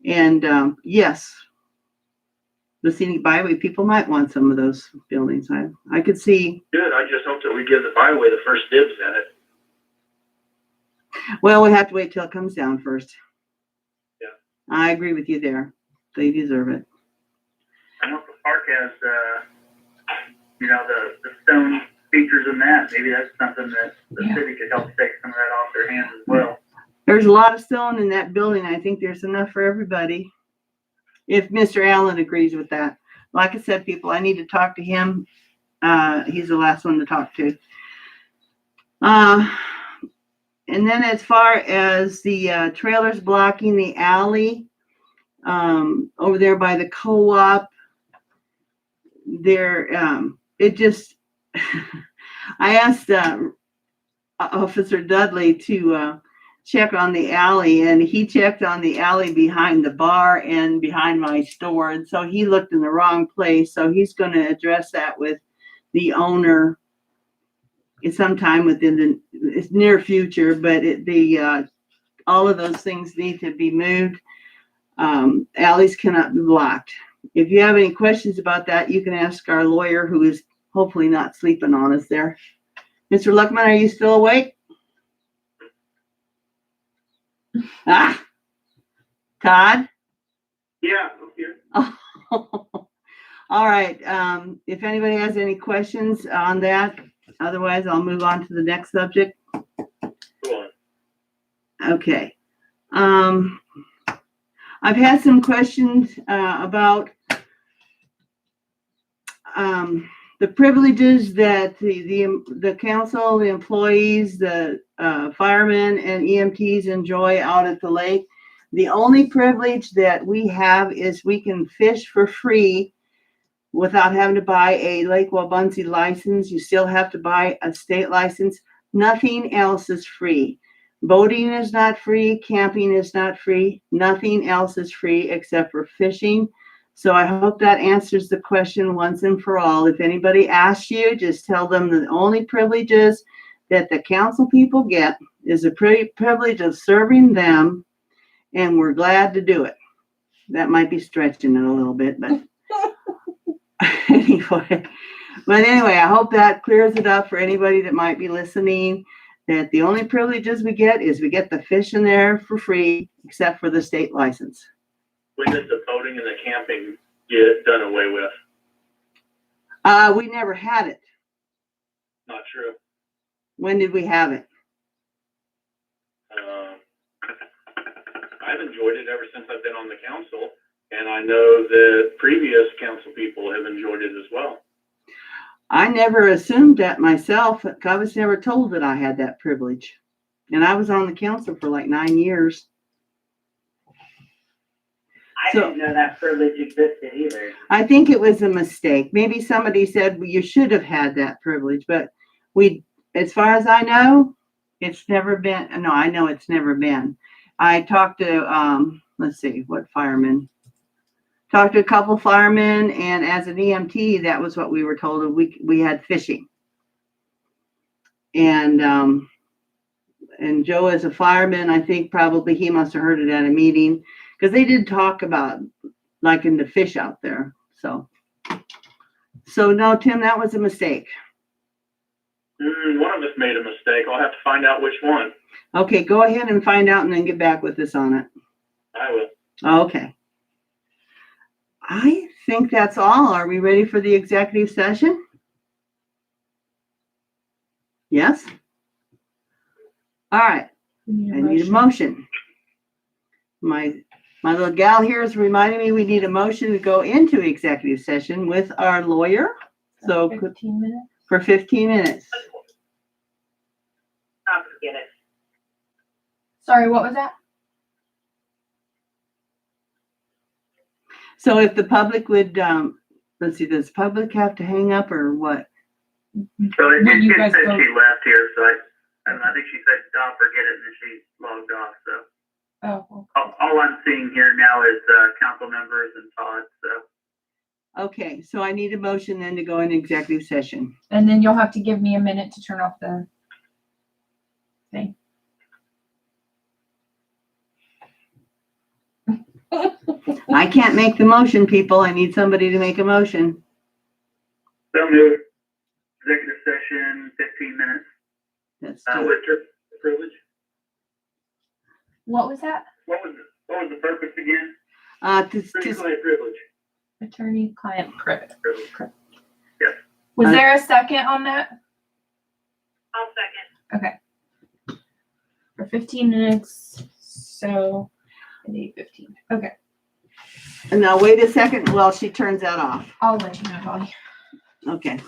And yes, the scenic byway people might want some of those buildings. I could see. Good. I just hope that we give the byway the first dibs at it. Well, we have to wait till it comes down first. Yeah. I agree with you there. They deserve it. I know the park has, the stone features in that. Maybe that's something that the Yeah. city could help take some of that off their hands as well. There's a lot of stone in that building. I think there's enough for everybody. If Mr. Allen agrees with that. Like I said, people, I need to talk to him. He's the last one to talk to. And then as far as the trailers blocking the alley, over there by the co-op, it just, I asked Officer Dudley to check on the alley, and he checked on the alley behind the bar and behind my store, and so he looked in the wrong place. So he's going to address that with the owner sometime within the near future. But all of those things need to be moved. Alleys cannot be blocked. If you have any questions about that, you can ask our lawyer, who is hopefully not sleeping on us there. Mr. Luckman, are you still awake? Todd? Yeah, I'm here. All right. If anybody has any questions on that, otherwise I'll move on to the next subject. Go on. Okay. I've had some questions about the privileges that the council, the employees, the firemen and EMTs enjoy out at the lake. The only privilege that we have is we can fish for free without having to buy a Lake Wabaunsee license. You still have to buy a state license. Nothing else is free. Boating is not free. Camping is not free. Nothing else is free except for fishing. So I hope that answers the question once and for all. If anybody asks you, just tell them the only privileges that the council people get is the privilege of serving them, and we're glad to do it. That might be stretching it a little bit, but anyway. But anyway, I hope that clears it up for anybody that might be listening, that the only privileges we get is we get the fish in there for free, except for the state license. When did the boating and the camping get done away with? We never had it. Not true. When did we have it? I've enjoyed it ever since I've been on the council, and I know that previous council people have enjoyed it as well. I never assumed that myself. I was never told that I had that privilege. And I was on the council for like 9 years. I didn't know that privilege existed either. I think it was a mistake. Maybe somebody said, well, you should have had that privilege, but as far as I know, it's never been. No, I know it's never been. I talked to, let's see, what firemen? Talked to a couple firemen, and as an EMT, that was what we were told. We had fishing. And Joe, as a fireman, I think probably he must have heard it at a meeting, because they did talk about liking to fish out there. So no, Tim, that was a mistake. One of us made a mistake. I'll have to find out which one. Okay, go ahead and find out and then get back with us on it. I will. Okay. I think that's all. Are we ready for the executive session? Yes? All right. I need a motion. My little gal here is reminding me we need a motion to go into executive session with our lawyer. So 15 minutes. For 15 minutes. I'll forget it. Sorry, what was that? So if the public would, let's see, does public have to hang up or what? So it When you said guys she go- left here, so I think she said, I'll forget it, and then she logged off, so. Oh, All I'm seeing here now is, council members and Todd, so. Okay, so I need a motion then to go into executive session. and then you'll have to give me a minute to turn off the thing. I can't make the motion, people. I need somebody to make a motion. So moved. Executive session, 15 minutes. That's With Privilege? What was that? what was the purpose again? Attorney-client privilege. Attorney-client privilege. Privilege. Was there a second on that? I'll second. Okay. for 15 minutes. So at 8:15. Okay, And now wait a second while she turns that off. I'll let you know, Holly. Okay.